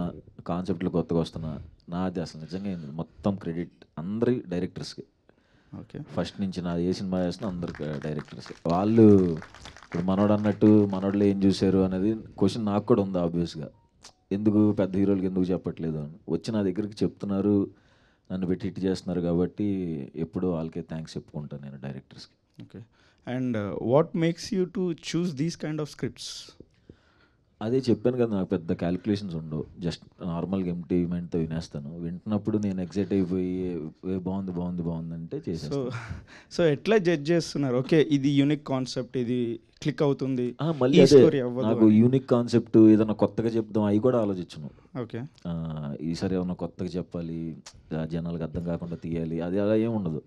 Speaker 2: కాన్సెప్ట్లు కొత్తగా వస్తున్నా నాది అసలు నిజంగా మొత్తం క్రెడిట్ అందరి డైరెక్టర్స్కి.
Speaker 13: ఓకే,
Speaker 2: ఫస్ట్ నుంచి నాది ఏ సినిమా చేస్తున్నా అందరికి డైరెక్టర్స్. వాళ్ళు ఇప్పుడు మనోడు అన్నట్టు మనోళ్ళు ఏం చూశారు అనేది క్వశ్చన్ నాకు కూడా ఉంది ఆబ్వియస్గా, ఎందుకు పెద్ద హీరోలకి ఎందుకు చెప్పట్లేదు అని. వచ్చి నా దగ్గరికి చెప్తున్నారు, నన్ను పెట్టి హిట్ చేస్తున్నారు కాబట్టి ఎప్పుడూ వాళ్ళకే థ్యాంక్స్ చెప్పుకుంటాను నేను డైరెక్టర్స్కి.
Speaker 13: Okay, and what makes you to choose these kind of scripts?
Speaker 2: అదే చెప్పాను కదా, నాకు పెద్ద క్యాలిక్యులేషన్స్ ఉండవు, జస్ట్ నార్మల్గా ఎంటీ మైండ్తో వినేస్తాను. వింటున్నప్పుడు నేను ఎగ్జైట్ అయిపోయి బాగుంది అంటే చేసేస్తాను.
Speaker 13: సో ఎట్లా జడ్జ్ చేస్తున్నారు? ఓకే ఇది యూనిక్ కాన్సెప్ట్, ఇది క్లిక్ అవుతుంది,
Speaker 2: మళ్ళీ నాకు యూనిక్ కాన్సెప్ట్ ఏదైనా కొత్తగా చెప్దాం అవి కూడా ఆలోచించను.
Speaker 13: ఓకే,
Speaker 2: ఈసారి ఏమన్నా కొత్తగా చెప్పాలి, జనాలకు అర్థం కాకుండా తీయాలి, అది అలా ఏమి ఉండదు.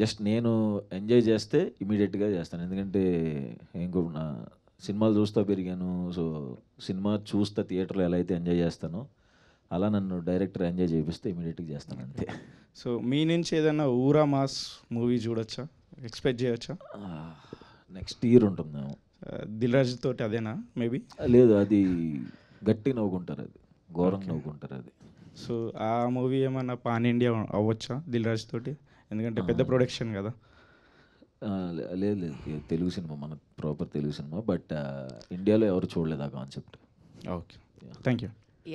Speaker 2: జస్ట్ నేను ఎంజాయ్ చేస్తే ఇమీడియట్గా చేస్తాను. ఎందుకంటే ఇంకో నా సినిమాలు చూస్తూ పెరిగాను, సో సినిమా చూస్తా థియేటర్లో ఎలా అయితే ఎంజాయ్ చేస్తానో అలా నన్ను డైరెక్టర్ ఎంజాయ్ చేపిస్తే ఇమీడియట్గా చేస్తాను అంతే.
Speaker 13: సో మీ నుంచి ఏదైనా ఊరా మాస్ మూవీ చూడొచ్చా, ఎక్స్పెక్ట్ చేయొచ్చా?
Speaker 2: నెక్స్ట్ ఇయర్ ఉంటుందేమో.
Speaker 13: దిల్ రాజు తోటి అదేనా మేబీ?
Speaker 2: లేదు, అది గట్టి నవ్వుకుంటారు, అది ఘోరంగా నవ్వుకుంటారు అది.
Speaker 13: సో ఆ మూవీ ఏమన్నా పాన్ ఇండియా అవ్వచ్చా దిల్ రాజు తోటి? ఎందుకంటే పెద్ద ప్రొడక్షన్ కదా.
Speaker 2: లేదు, తెలుగు సినిమా, మన ప్రాపర్ తెలుగు సినిమా, బట్ ఇండియాలో ఎవరు చూడలేదు ఆ కాన్సెప్ట్.
Speaker 13: Okay, thank you.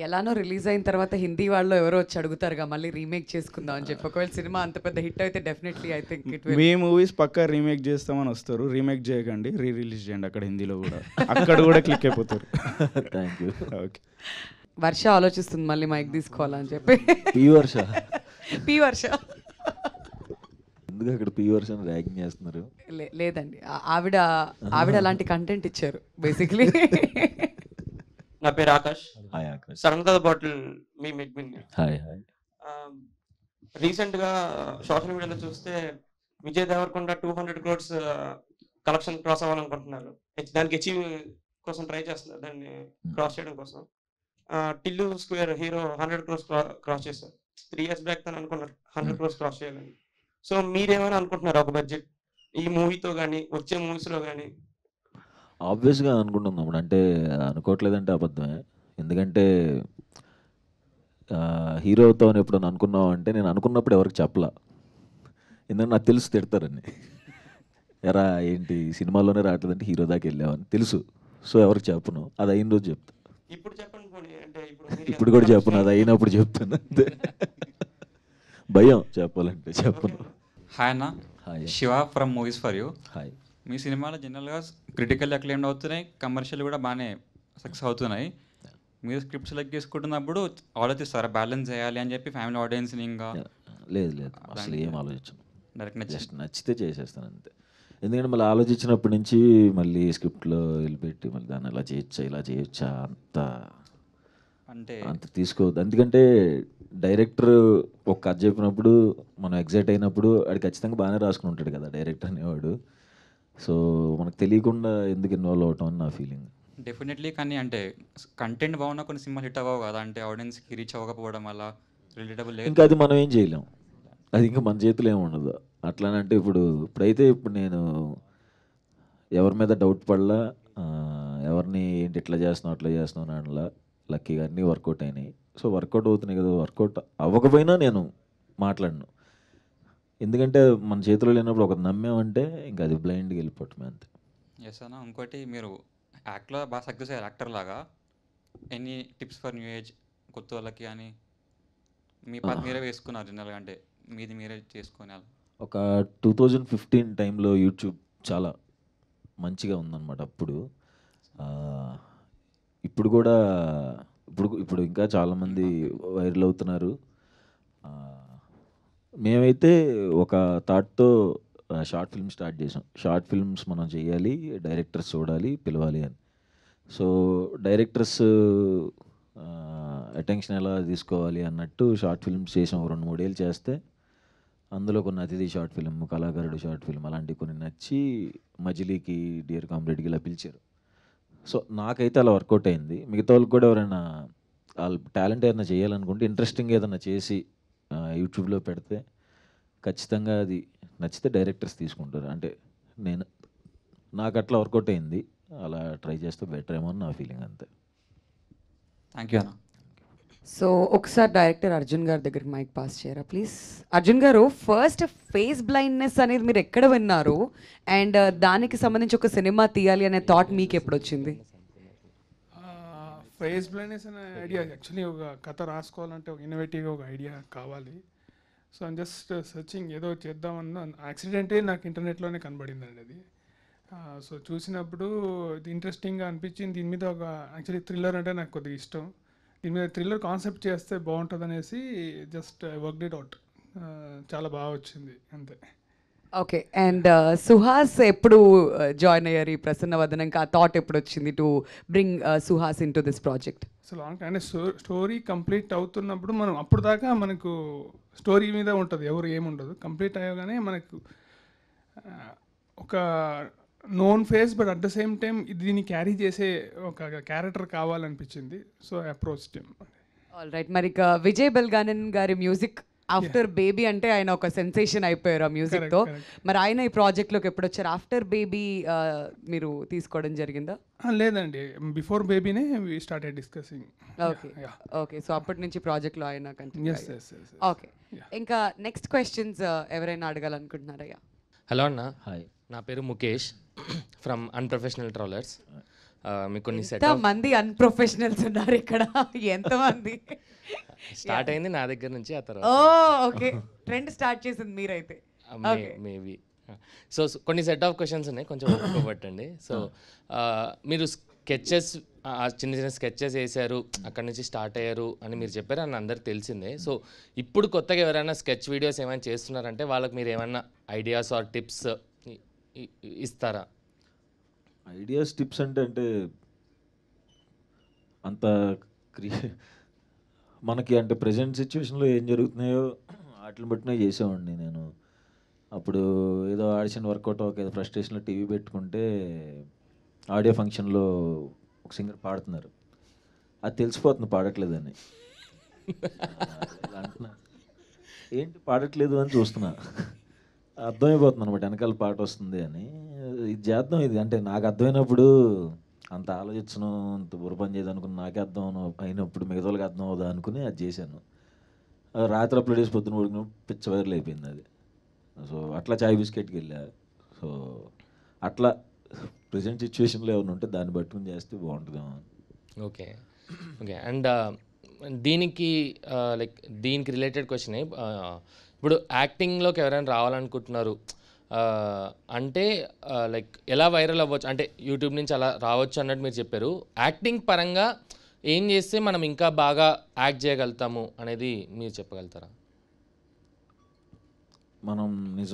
Speaker 1: ఎలానో రిలీజ్ అయిన తర్వాత హిందీ వాళ్ళు ఎవరో వచ్చి అడుగుతారుగా మళ్ళీ రీమేక్ చేసుకుందాం అని చెప్పి. ఒకవేళ సినిమా అంత పెద్ద హిట్ అయితే definitely I think it will.
Speaker 13: మీ మూవీస్ పక్కా రీమేక్ చేస్తామని వస్తారు, రీమేక్ చేయకండి, రిలీజ్ చేయండి అక్కడ హిందీలో కూడా, అక్కడ కూడా క్లిక్ అయిపోతారు.
Speaker 2: Thank you.
Speaker 13: ఓకే,
Speaker 1: వర్ష ఆలోచిస్తుంది మళ్ళీ మైక్ తీసుకోవాలని చెప్పి.
Speaker 2: పి వర్ష
Speaker 1: పి వర్ష
Speaker 2: ఎందుకు అక్కడ పీ వర్షన్ ర్యాగింగ్ చేస్తున్నారు?
Speaker 1: లేదండి, ఆవిడ అలాంటి కంటెంట్ ఇచ్చారు బేసిక్లీ.
Speaker 14: నా పేరు ఆకాష్.
Speaker 2: హాయ్ ఆకాష్.
Speaker 14: సడన్ గా బాటిల్ మీ మెడ్మిన్.
Speaker 2: Hi hi.
Speaker 14: రీసెంట్గా సోషల్ మీడియాలో చూస్తే Vijay Devarakonda 200 crores collection cross అవ్వాలనుకుంటున్నారు. దానికి అచీవ్ కోసం ట్రై చేస్తున్నారు, దాన్ని క్రాస్ చేయడం కోసం. Tillu square hero 100 crores cross చేశారు. 3 years బ్యాక్ తను అనుకున్నారు 100 crores క్రాస్ చేయాలని. సో మీరేమైనా అనుకుంటున్నారు ఒక బడ్జెట్ ఈ మూవీతో కానీ వచ్చే మూవీస్లో కానీ?
Speaker 2: ఆబ్వియస్గా అనుకుంటున్నాం, అంటే అనుకోవట్లేదంటే అబద్ధమే. ఎందుకంటే హీరోతో ఎప్పుడైనా అనుకున్నావు అంటే, నేను అనుకున్నప్పుడు ఎవరికి చెప్పలా, ఎందుకంటే నాకు తెలుసు తిడతారని. ఎరా ఏంటి సినిమాలోనే రావట్లేదంటే హీరో దాకా వెళ్ళావని తెలుసు. సో ఎవరికి చెప్పను, అది అయిన రోజు చెప్తా.
Speaker 14: ఇప్పుడు చెప్పండి పోనీ, అంటే
Speaker 2: ఇప్పుడు కూడా చెప్పను, అది అయినప్పుడు చెప్తాను అంతే. భయం చెప్పాలంటే చెప్పను.
Speaker 15: హాయ్ అన్న.
Speaker 2: Hi.
Speaker 15: Shiva from movies for you.
Speaker 2: Hi.
Speaker 15: మీ సినిమాలు జనరల్గా క్రిటికల్ అక్లైమ్డ్ అవుతున్నాయి, కమర్షియల్ కూడా బాగానే సక్సెస్ అవుతున్నాయి. మీరు స్క్రిప్ట్ సెలెక్ట్ చేసుకుంటున్నప్పుడు ఆలోచిస్తారా బ్యాలెన్స్ చేయాలి అని చెప్పి ఫ్యామిలీ ఆడియన్స్ని? ఇంకా
Speaker 2: లేదు అసలు ఏం ఆలోచించను,
Speaker 15: డైరెక్ట్
Speaker 2: జస్ట్ నచ్చితే చేసేస్తాను అంతే. ఎందుకంటే మళ్ళీ ఆలోచించినప్పటి నుంచి మళ్ళీ స్క్రిప్ట్లో వెళ్ళిపెట్టి మళ్ళీ దాన్ని ఇలా చేయొచ్చా ఇలా చేయొచ్చా అంత తీసుకోవద్దు. ఎందుకంటే డైరెక్టర్ ఒక కథ చెప్పినప్పుడు మనం ఎగ్జైట్ అయినప్పుడు అది ఖచ్చితంగా బాగానే రాసుకుని ఉంటాడు కదా డైరెక్టర్ అనేవాడు. సో మనకు తెలియకుండా ఎందుకు ఇన్వాల్వ్ అవటం అని నా ఫీలింగ్.
Speaker 15: డెఫినెట్లీ. కానీ అంటే కంటెంట్ బాగున్నా కొన్ని సినిమాలు హిట్ అవ్వవు కదా, అంటే ఆడియన్స్కి రీచ్ అవ్వకపోవడం వల్ల రిలేటబుల్ లేదు.
Speaker 2: ఇంకా అది మనం ఏం చేయలేం, అది ఇంకా మన చేతిలో ఏమి ఉండదు. అట్లానంటే ఇప్పుడైతే నేను ఎవరి మీద డౌట్ పడలా, ఎవరిని ఏంటి ఇట్లా చేస్తున్నావు అట్లా చేస్తున్నావు అనలా. లక్కీగా అన్నీ వర్కౌట్ అయినాయి. సో వర్కౌట్ అవుతున్నాయి కదా, వర్కౌట్ అవ్వకపోయినా నేను మాట్లాడను. ఎందుకంటే మన చేతిలో లేనప్పుడు ఒకటి నమ్మామంటే ఇంకా అది బ్లైండ్గా వెళ్ళిపోవటమే అంతే.
Speaker 15: ఎస్ అన్న. ఇంకోటి మీరు యాక్ట్లో బాగా సక్సెస్ అయ్యారు యాక్టర్ లాగా. Any tips for new age కొత్త వాళ్ళకి అని మీ పాత మీరే వేసుకున్నారు జనరల్గా, అంటే మీది మీరే చేసుకునే? ఒక
Speaker 2: 2015 టైంలో యూట్యూబ్ చాలా మంచిగా ఉందన్నమాట అప్పుడు. ఇప్పుడు కూడా ఇప్పుడు ఇంకా చాలామంది వైరల్ అవుతున్నారు. మేమైతే ఒక థాట్తో షార్ట్ ఫిల్మ్ స్టార్ట్ చేసాం. షార్ట్ ఫిల్మ్స్ మనం చేయాలి, డైరెక్టర్స్ చూడాలి, పిలవాలి అని. సో డైరెక్టర్స్ అటెన్షన్ ఎలా తీసుకోవాలి అన్నట్టు షార్ట్ ఫిల్మ్స్ చేసాం. 2-3 ఏళ్ళు చేస్తే అందులో కొన్ని అతిథి షార్ట్ ఫిల్మ్, కళాకారుడు షార్ట్ ఫిల్మ్ అలాంటివి కొన్ని నచ్చి మజిలీకి, డియర్ కామ్రేడ్కి ఇలా పిలిచారు. సో నాకైతే అలా వర్కౌట్ అయింది. మిగతా వాళ్ళకి కూడా ఎవరైనా వాళ్ళ టాలెంట్ ఏదైనా చేయాలనుకుంటే ఇంట్రెస్టింగ్ ఏదైనా చేసి యూట్యూబ్లో పెడితే ఖచ్చితంగా అది నచ్చితే డైరెక్టర్స్ తీసుకుంటారు. అంటే నాకు అట్లా వర్కౌట్ అయింది, అలా ట్రై చేస్తే బెటర్ ఏమో అని నా ఫీలింగ్ అంతే.
Speaker 15: థ్యాంక్ యూ అన్న.
Speaker 1: సో ఒకసారి డైరెక్టర్ అర్జున్ గారి దగ్గరికి మైక్ పాస్ చేయరా ప్లీజ్. అర్జున్ గారు, ఫస్ట్ ఫేస్ బ్లైండ్నెస్ అనేది మీరు ఎక్కడ విన్నారు, అండ్ దానికి సంబంధించి ఒక సినిమా తీయాలి అనే థాట్ మీకు ఎప్పుడు వచ్చింది?
Speaker 12: ఫేస్ బ్లైండ్నెస్ అనే ఐడియా యాక్చువల్లీ ఒక కథ రాసుకోవాలంటే ఒక ఇన్నోవేటివ్గా ఒక ఐడియా కావాలి. సో ఐమ్ జస్ట్ సర్చింగ్ ఏదో చేద్దామన్న యాక్సిడెంటే నాకు ఇంటర్నెట్లోనే కనబడిందండి అది. సో చూసినప్పుడు ఇది ఇంట్రెస్టింగ్గా అనిపించింది. దీని మీద ఒక యాక్చువల్లీ థ్రిల్లర్ అంటే నాకు కొద్దిగా ఇష్టం. దీని మీద థ్రిల్లర్ కాన్సెప్ట్ చేస్తే బాగుంటుంది అనేసి జస్ట్ వర్క్ ఇట్ అవుట్. చాలా బాగా వచ్చింది అంతే.
Speaker 1: ఓకే. అండ్ సుహాస్ ఎప్పుడు జాయిన్ అయ్యారు ఈ ప్రసన్న వదనంకి? ఆ థాట్ ఎప్పుడు వచ్చింది to bring Suhas in to this project?
Speaker 12: So long అంటే స్టోరీ కంప్లీట్ అవుతున్నప్పుడు మనం అప్పుడు దాకా మనకు స్టోరీ మీద ఉంటుంది, ఎవరు ఏముండదు. కంప్లీట్ అయ్యగానే మనకు ఒక known face but at the same time దీన్ని క్యారీ చేసే ఒక క్యారెక్టర్ కావాలనిపించింది. So approach team.
Speaker 1: All right. మరి విజయ్ బెల్గానన్ గారి మ్యూజిక్ ఆఫ్టర్ బేబీ అంటే ఆయన ఒక సెన్సేషన్ అయిపోయారు ఆ మ్యూజిక్తో. మరి ఆయన ఈ ప్రాజెక్ట్లోకి ఎప్పుడు వచ్చారు? ఆఫ్టర్ బేబీ మీరు తీసుకోవడం జరిగిందా?
Speaker 12: లేదండి, బిఫోర్ బేబీనే we started discussing.
Speaker 1: Okay okay. So అప్పటి నుంచి ప్రాజెక్ట్లో ఆయన కంటిన్యూ. ఓకే.
Speaker 16: Yeah.
Speaker 1: ఇంకా నెక్స్ట్ క్వశ్చన్స్ ఎవరైనా అడగాలనుకుంటున్నారయ్యా?
Speaker 16: హలో అన్న. హాయ్, నా పేరు ముఖేష్ ఫ్రమ్ అన్ప్రొఫెషనల్ ట్రావెలర్స్. మీకు కొన్ని సెట్
Speaker 1: మంది అన్ప్రొఫెషనల్స్ ఉన్నారు ఇక్కడ. ఎంతమంది?
Speaker 16: స్టార్ట్ అయింది నా దగ్గర నుంచి. ఆ తర్వాత
Speaker 1: ఓకే, ట్రెండ్ స్టార్ట్ చేసింది మీరైతే.
Speaker 16: మేబీ. సో కొన్ని సెట్ ఆఫ్ క్వశ్చన్స్ ఉన్నాయి, కొంచెం ఒప్పుకోబట్టండి. సో మీరు స్కెచెస్ చిన్న చిన్న స్కెచెస్ వేశారు, అక్కడ నుంచి స్టార్ట్ అయ్యారు అని మీరు చెప్పారు, అని అందరికి తెలిసిందే. సో ఇప్పుడు కొత్తగా ఎవరైనా స్కెచ్ వీడియోస్ ఏమైనా చేస్తున్నారంటే వాళ్ళకి మీరు ఏమైనా ఐడియాస్ ఆర్ టిప్స్ ఇస్తారా?
Speaker 2: ఐడియాస్ టిప్స్ అంటే అంత మనకి అంటే ప్రజెంట్ సిచ్యువేషన్లో ఏం జరుగుతున్నాయో వాటిని బట్టినే చేసేవాడిని నేను. అప్పుడు ఏదో ఆడిషన్ వర్కౌట్ ఏదో ఫ్రస్ట్రేషన్లో టీవీ పెట్టుకుంటే ఆడియో ఫంక్షన్లో ఒక సింగర్ పాడుతున్నారు, అది తెలిసిపోతుంది పాడట్లేదని. అంటున్నా ఏంటి పాడట్లేదు అని చూస్తున్నా, అర్థమైపోతుంది అనమాట వెనకాల పాట వస్తుంది అని. ఇది చేద్దాం ఇది అంటే నాకు అర్థమైనప్పుడు అంత ఆలోచించను, అంత బుర్రపని చేయదు అనుకుని నాకే అర్థం అయినప్పుడు మిగతా వాళ్ళకి అర్థం అవుదా అనుకుని అది చేశాను. రాత్రి అప్లోడ్ చేసి పొద్దున ఉడికిన పిచ్చ వైరల్ అయిపోయింది అది. సో అట్లా చాయ్ బిస్కెట్కి వెళ్ళా. సో అట్లా ప్రజెంట్ సిచ్యువేషన్లో ఏమైనా ఉంటే దాన్ని పట్టుకుని చేస్తే బాగుంటుందేమో.
Speaker 16: Okay okay. అండ్ దీనికి లైక్ దీనికి రిలేటెడ్ క్వశ్చన్, ఇప్పుడు యాక్టింగ్లోకి ఎవరైనా రావాలనుకుంటున్నారు అంటే లైక్ ఎలా వైరల్ అవ్వచ్చు, అంటే యూట్యూబ్ నుంచి అలా రావచ్చు అన్నట్టు మీరు చెప్పారు. యాక్టింగ్ పరంగా ఏం చేస్తే మనం ఇంకా బాగా యాక్ట్ చేయగలుగుతాము అనేది మీరు చెప్పగలుగుతారా?
Speaker 2: మనం నిజ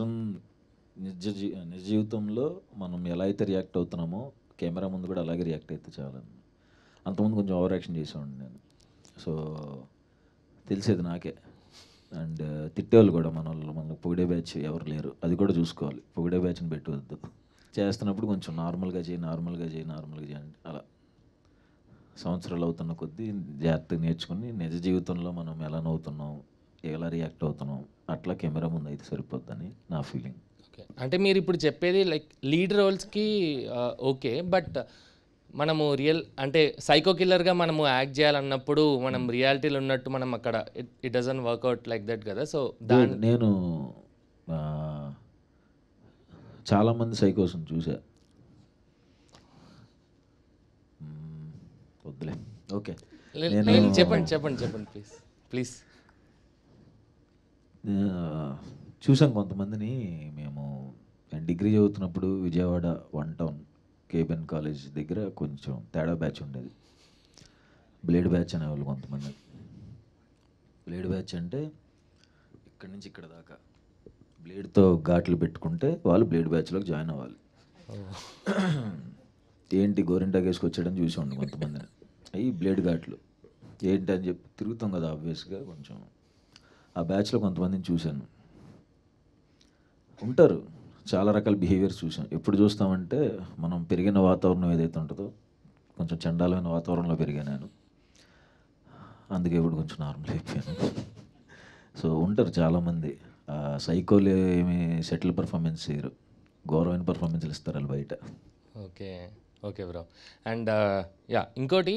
Speaker 2: జీవితంలో మనం ఎలా అయితే రియాక్ట్ అవుతున్నామో కెమెరా ముందు కూడా అలాగే రియాక్ట్ అయితే చాలా. అంతకుముందు కొంచెం ఓవర్ యాక్షన్ చేసేవాడిని నేను. సో తెలిసేది నాకే. అండ్ తిట్టేవాళ్ళు కూడా మనకు పొగిడే బ్యాచ్ ఎవరు లేరు, అది కూడా చూసుకోవాలి. పొగిడే బ్యాచ్ని పెట్టవద్దు. చేస్తున్నప్పుడు కొంచెం నార్మల్గా చేయి అంటే అలా సంవత్సరాలు అవుతున్న కొద్దీ జాగ్రత్తగా నేర్చుకుని నిజ జీవితంలో మనం ఎలా నవ్వుతున్నాం, ఎలా రియాక్ట్ అవుతున్నాం అట్లా కెమెరా ముందు అయితే సరిపోద్దని నా ఫీలింగ్.
Speaker 16: ఓకే, అంటే మీరు ఇప్పుడు చెప్పేది లైక్ లీడ్ రోల్స్కి ఓకే, బట్ మనము అంటే సైకో కిల్లర్గా మనము యాక్ట్ చేయాలన్నప్పుడు మనం రియాలిటీలో ఉన్నట్టు మనం అక్కడ it doesn't work out like that కదా. సో
Speaker 2: నేను చాలామంది సైకోస్ని చూసా. వద్దులే. ఓకే,
Speaker 16: చెప్పండి ప్లీజ్.
Speaker 2: చూసాం కొంతమందిని. మేము డిగ్రీ చదువుతున్నప్పుడు విజయవాడ 1 టౌన్ కేబిఎన్ కాలేజ్ దగ్గర కొంచెం తేడా బ్యాచ్ ఉండేది. బ్లేడ్ బ్యాచ్ అనేవాళ్ళు కొంతమంది. బ్లేడ్ బ్యాచ్ అంటే ఇక్కడి నుంచి ఇక్కడ దాకా బ్లేడ్తో ఘాట్లు పెట్టుకుంటే వాళ్ళు బ్లేడ్ బ్యాచ్లోకి జాయిన్ అవ్వాలి. ఏంటి గోరింటాకు వేసుకొచ్చాడని చూసేవాడిని కొంతమందిని. అవి బ్లేడ్ ఘాట్లు ఏంటి అని చెప్పి తిరుగుతాం కదా ఆబ్వియస్గా. కొంచెం ఆ బ్యాచ్లో కొంతమందిని చూశాను. ఉంటారు చాలా రకాల బిహేవియర్స్ చూసాం. ఎప్పుడు చూస్తామంటే మనం పెరిగిన వాతావరణం ఏదైతే ఉంటుందో కొంచెం చండాలమైన వాతావరణంలో పెరిగాను నేను. అందుకే ఇప్పుడు కొంచెం నార్మల్ అయిపోయాను. సో ఉంటారు చాలామంది సైకోలు ఏమి సెటిల్ పర్ఫార్మెన్స్ చేయరు, ఘోరమైన పర్ఫార్మెన్స్లు ఇస్తారు వాళ్ళు బయట.
Speaker 16: Okay bro. అండ్ ఇంకోటి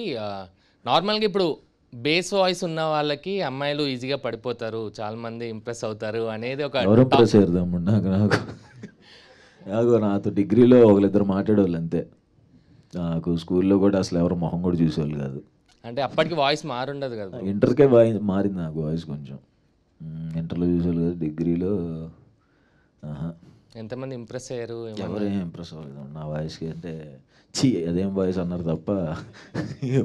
Speaker 16: నార్మల్గా ఇప్పుడు బేస్ వాయిస్ ఉన్న వాళ్ళకి అమ్మాయిలు ఈజీగా పడిపోతారు, చాలామంది ఇంప్రెస్ అవుతారు అనేది ఒక
Speaker 2: ఎవరు ఇంప్రెస్ అయ్యారు నాకు నాతో డిగ్రీలో ఒకరిద్దరు మాట్లాడేవాళ్ళు అంతే. నాకు స్కూల్లో కూడా అసలు ఎవరు మొహం కూడా చూసేవాళ్ళు కాదు.
Speaker 16: అంటే అప్పటికి వాయిస్ మారుండదు కదా.
Speaker 2: ఇంటర్కే మారింది నాకు వాయిస్ కొంచెం. ఇంటర్లో చూసేవాళ్ళు కదా, డిగ్రీలో
Speaker 16: ఎంతమంది ఇంప్రెస్ అయ్యారు?
Speaker 2: ఎవరేం ఇంప్రెస్ అవ్వలేదు నా వాయిస్కి. అంటే అదేం వాయిస్ అన్నారు తప్ప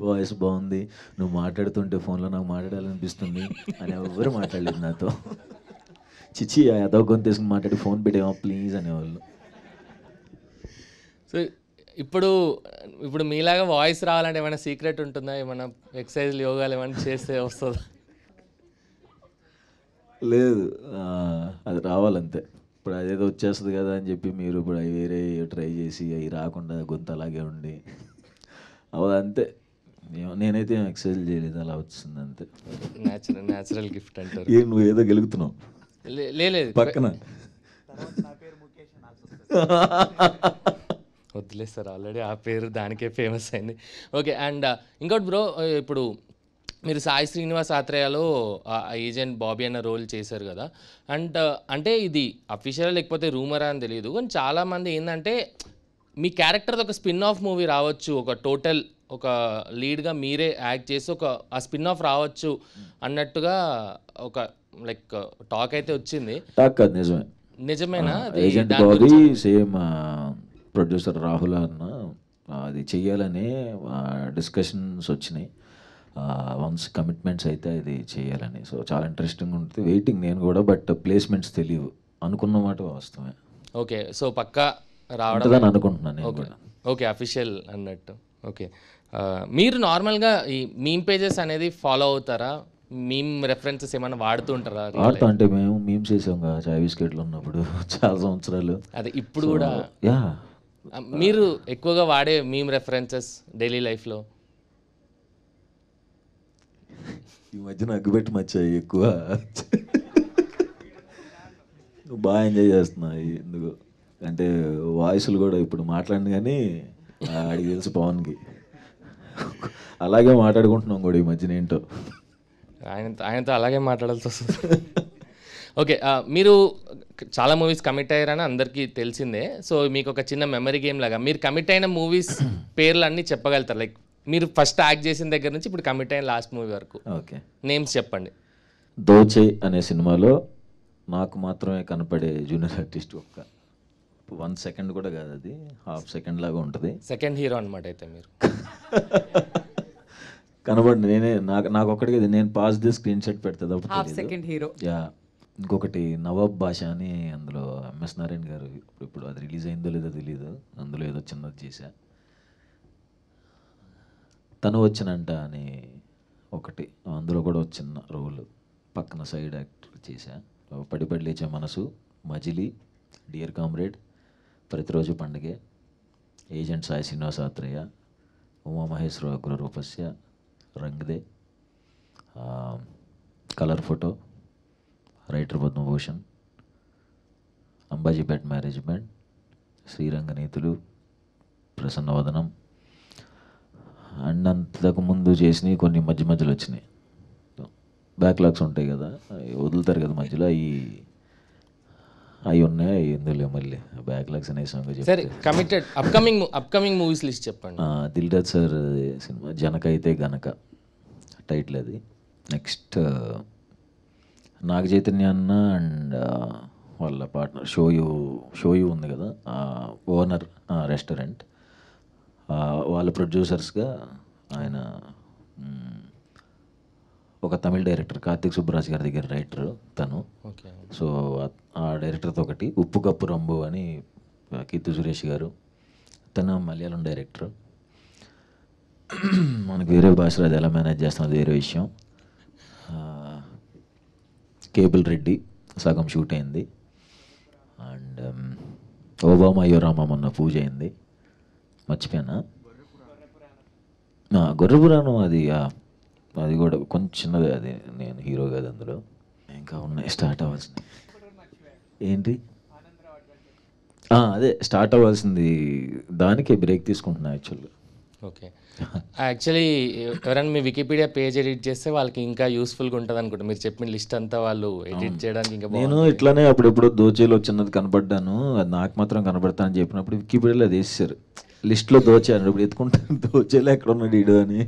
Speaker 2: వాయిస్ బాగుంది, నువ్వు మాట్లాడుతుంటే ఫోన్లో నాకు మాట్లాడాలనిపిస్తుంది అని ఎవరు మాట్లాడలేదు నాతో. చిచ్చి అదో గొంతు తీసుకుని మాట్లాడి ఫోన్ పెట్టేమో ప్లీజ్ అనేవాళ్ళు.
Speaker 16: సో ఇప్పుడు మీలాగా వాయిస్ రావాలంటే ఏమైనా సీక్రెట్ ఉంటుందా? ఏమైనా ఎక్సర్సైజ్లు యోగాలు ఏమైనా చేస్తే వస్తుందా?
Speaker 2: లేదు, అది రావాలంతే. ఇప్పుడు అదేదో వచ్చేస్తుంది కదా అని చెప్పి మీరు ఇప్పుడు అవి వేరే ట్రై చేసి అవి రాకుండా గొంతు అలాగే ఉండి అంతే. నేనైతే ఎక్సర్సైజ్ చేయలేదు, అలా వచ్చింది అంతే.
Speaker 16: న్యాచురల్ గిఫ్ట్ అంటారు.
Speaker 2: నువ్వు ఏదో గెలుగుతున్నావు
Speaker 16: లేదు
Speaker 2: పక్కన.
Speaker 16: వద్దులే సార్, ఆల్రెడీ ఆ పేరు దానికే ఫేమస్ అయింది. ఓకే. అండ్ ఇంకోటి బ్రో, ఇప్పుడు మీరు సాయి శ్రీనివాస్ ఆత్రేయలో ఏజెంట్ బాబీ అన్న రోల్ చేశారు కదా. అండ్ అంటే ఇది అఫీషియల్ లేకపోతే రూమరా అని తెలియదు, కానీ చాలామంది ఏంటంటే మీ క్యారెక్టర్ ఒక స్పిన్ ఆఫ్ మూవీ రావచ్చు, ఒక టోటల్ ఒక లీడ్గా మీరే యాక్ట్ చేసి ఆ స్పిన్ ఆఫ్ రావచ్చు అన్నట్టుగా ఒక లైక్ టాక్ అయితే వచ్చింది.
Speaker 2: టాక్ కాదు, నిజమేనా?
Speaker 16: నిజమేనా?
Speaker 2: Agent Bobby same producer Rahul అన్న అది చెయ్యాలని డిస్కషన్స్ వచ్చినాయి. వన్స్ కమిట్మెంట్స్ అయితే అది చేయాలని. సో చాలా ఇంట్రెస్టింగ్ ఉంటుంది. వెయిటింగ్ నేను కూడా. బట్ ప్లేస్మెంట్స్ తెలియవు. అనుకున్న మాట వాస్తవమే.
Speaker 16: ఓకే, సో పక్కా రావడం
Speaker 2: ఉంటుందని అనుకుంటున్నాను నేను
Speaker 16: ఓకే
Speaker 2: కూడా.
Speaker 16: ఓకే, అఫీషియల్ అన్నట్టు. ఓకే, మీరు నార్మల్గా ఈ మీమ్ పేజెస్ అనేది ఫాలో అవుతారా? మీమ్ రెఫరెన్సెస్ ఏమైనా వాడుతూ ఉంటారా?
Speaker 2: వాడుతా అంటే మేము మీమ్స్ చేసాం కదా చాయ్ బిస్కెట్లు ఉన్నప్పుడు చాలా సంవత్సరాలు.
Speaker 16: అదే ఇప్పుడు కూడా
Speaker 2: యా.
Speaker 16: మీరు ఎక్కువగా వాడే మీమ్ రెఫరెన్సెస్ డైలీ లైఫ్లో?
Speaker 2: ఈ మధ్యన అగ్గుపెట్టి మచ్చాయి ఎక్కువ. బాగా ఎంజాయ్ చేస్తున్నాయి ఎందుకు అంటే వాయిస్లు కూడా ఇప్పుడు మాట్లాడింది కానీ ఆడికి తెలుసు పవన్కి. అలాగే మాట్లాడుకుంటున్నాం కూడా ఈ మధ్యన ఏంటో.
Speaker 16: ఆయనతో అలాగే మాట్లాడాల్సి వస్తుంది. ఓకే, మీరు చాలా మూవీస్ కమిట్ అయ్యారని అందరికీ తెలిసిందే. సో మీకు ఒక చిన్న మెమరీ గేమ్ లాగా మీరు కమిట్ అయిన మూవీస్ పేర్లు అన్నీ చెప్పగలుగుతారు. లైక్ మీరు ఫస్ట్ యాక్ట్ చేసిన దగ్గర నుంచి ఇప్పుడు కమిట్ అయిన లాస్ట్ మూవీ వరకు
Speaker 2: ఓకే
Speaker 16: నేమ్స్ చెప్పండి.
Speaker 2: దోచే అనే సినిమాలో నాకు మాత్రమే కనపడే జూనియర్ ఆర్టిస్ట్ ఒక్క 1 సెకండ్ కూడా కాదు, అది ½ సెకండ్ లాగా ఉంటుంది.
Speaker 16: సెకండ్ హీరో అనమాట అయితే మీరు.
Speaker 2: కనబడి నేనే నాకు ఒక్కడికి నేను పాస్ ది స్క్రీన్ షాట్ పెడతా
Speaker 1: ½ సెకండ్ హీరో.
Speaker 2: యా. ఇంకొకటి నవాబ్ భాష అని అందులో ఎంఎస్ నారాయణ గారు ఇప్పుడు అది రిలీజ్ అయిందో లేదో తెలియదు, అందులో ఏదో చిన్నది చేశా. తను వచ్చినంట అని ఒకటి, అందులో కూడా ఒక చిన్న రోల్ పక్కన సైడ్ యాక్టర్ చేశా. పడి లేచే మనసు, మజిలీ, dear comrade, Prathiroju Pandage, agent Sai Srinivasa Athreya, Umamaheswara Ugraroopasya, Rangde, colour photo, writer Padmabhushan, Ambajipeta management, Sriranganeethulu, Prasannavadanam and అంతకు ముందు చేసినవి కొన్ని మధ్యలో వచ్చినాయి. బ్యాక్లాగ్స్ ఉంటాయి కదా, అవి వదులుతారు కదా మధ్యలో, అవి ఉన్నాయి. ఎందులో మళ్ళీ బ్యాక్లాగ్స్ అనే సంగతి
Speaker 16: సరే, కమిటెడ్ అప్కమింగ్ మూవీస్ లిస్ట్ చెప్పండి.
Speaker 2: దిల్ రాజు సార్ సినిమా జనక అయితే గనక టైటిల్ అది. నెక్స్ట్ నాగ చైతన్య అన్న అండ్ వాళ్ళ పార్ట్నర్ షోయు ఉంది కదా, ఓనర్ రెస్టారెంట్, వాళ్ళ ప్రొడ్యూసర్స్గా ఆయన ఒక తమిళ డైరెక్టర్ కార్తిక్ సుబ్బరాజ్ గారి దగ్గర రైటర్ తను. సో ఆ డైరెక్టర్తో ఒకటి, ఉప్పు కప్పు రంబు అని కీర్తి సురేష్ గారు, తను మలయాళం డైరెక్టర్. మనకు వేరే భాషలో అది ఎలా మేనేజ్ చేస్తాం అది వేరే విషయం. కేబుల్ రెడ్డి సగం షూట్ అయింది. అండ్ ఓబామా అయ్యో రామా మొన్న పూజ అయింది, మర్చిపోయానా. గొర్రెపురాణం అది కూడా కొంచెం చిన్నదే, అది నేను హీరో కాదు అందులో. ఇంకా ఉన్నాయి స్టార్ట్ అవ్వాల్సింది. ఏంటి అదే స్టార్ట్ అవ్వాల్సింది, దానికే బ్రేక్ తీసుకుంటున్నా యాక్చువల్గా.
Speaker 16: ఓకే, యాక్చువల్లీ ఎవరైనా మీ వికీపీడియా పేజ్ ఎడిట్ చేస్తే వాళ్ళకి ఇంకా యూస్ఫుల్గా ఉంటుంది అనుకుంటా. మీరు చెప్పిన లిస్ట్ అంతా వాళ్ళు ఎడిట్ చేయడానికి ఇంకా
Speaker 2: నేను ఇట్లానే అప్పుడెప్పుడు దోచేలో చిన్నది కనపడ్డాను, అది నాకు మాత్రం కనపడతా అని చెప్పినప్పుడు వికీపీడియాలో అది వేసేసారు లిస్ట్లో దోచాను. ఇప్పుడు ఎత్తుకుంటాను దోచేలో ఎక్కడ ఉన్నాడు ఈడు అని,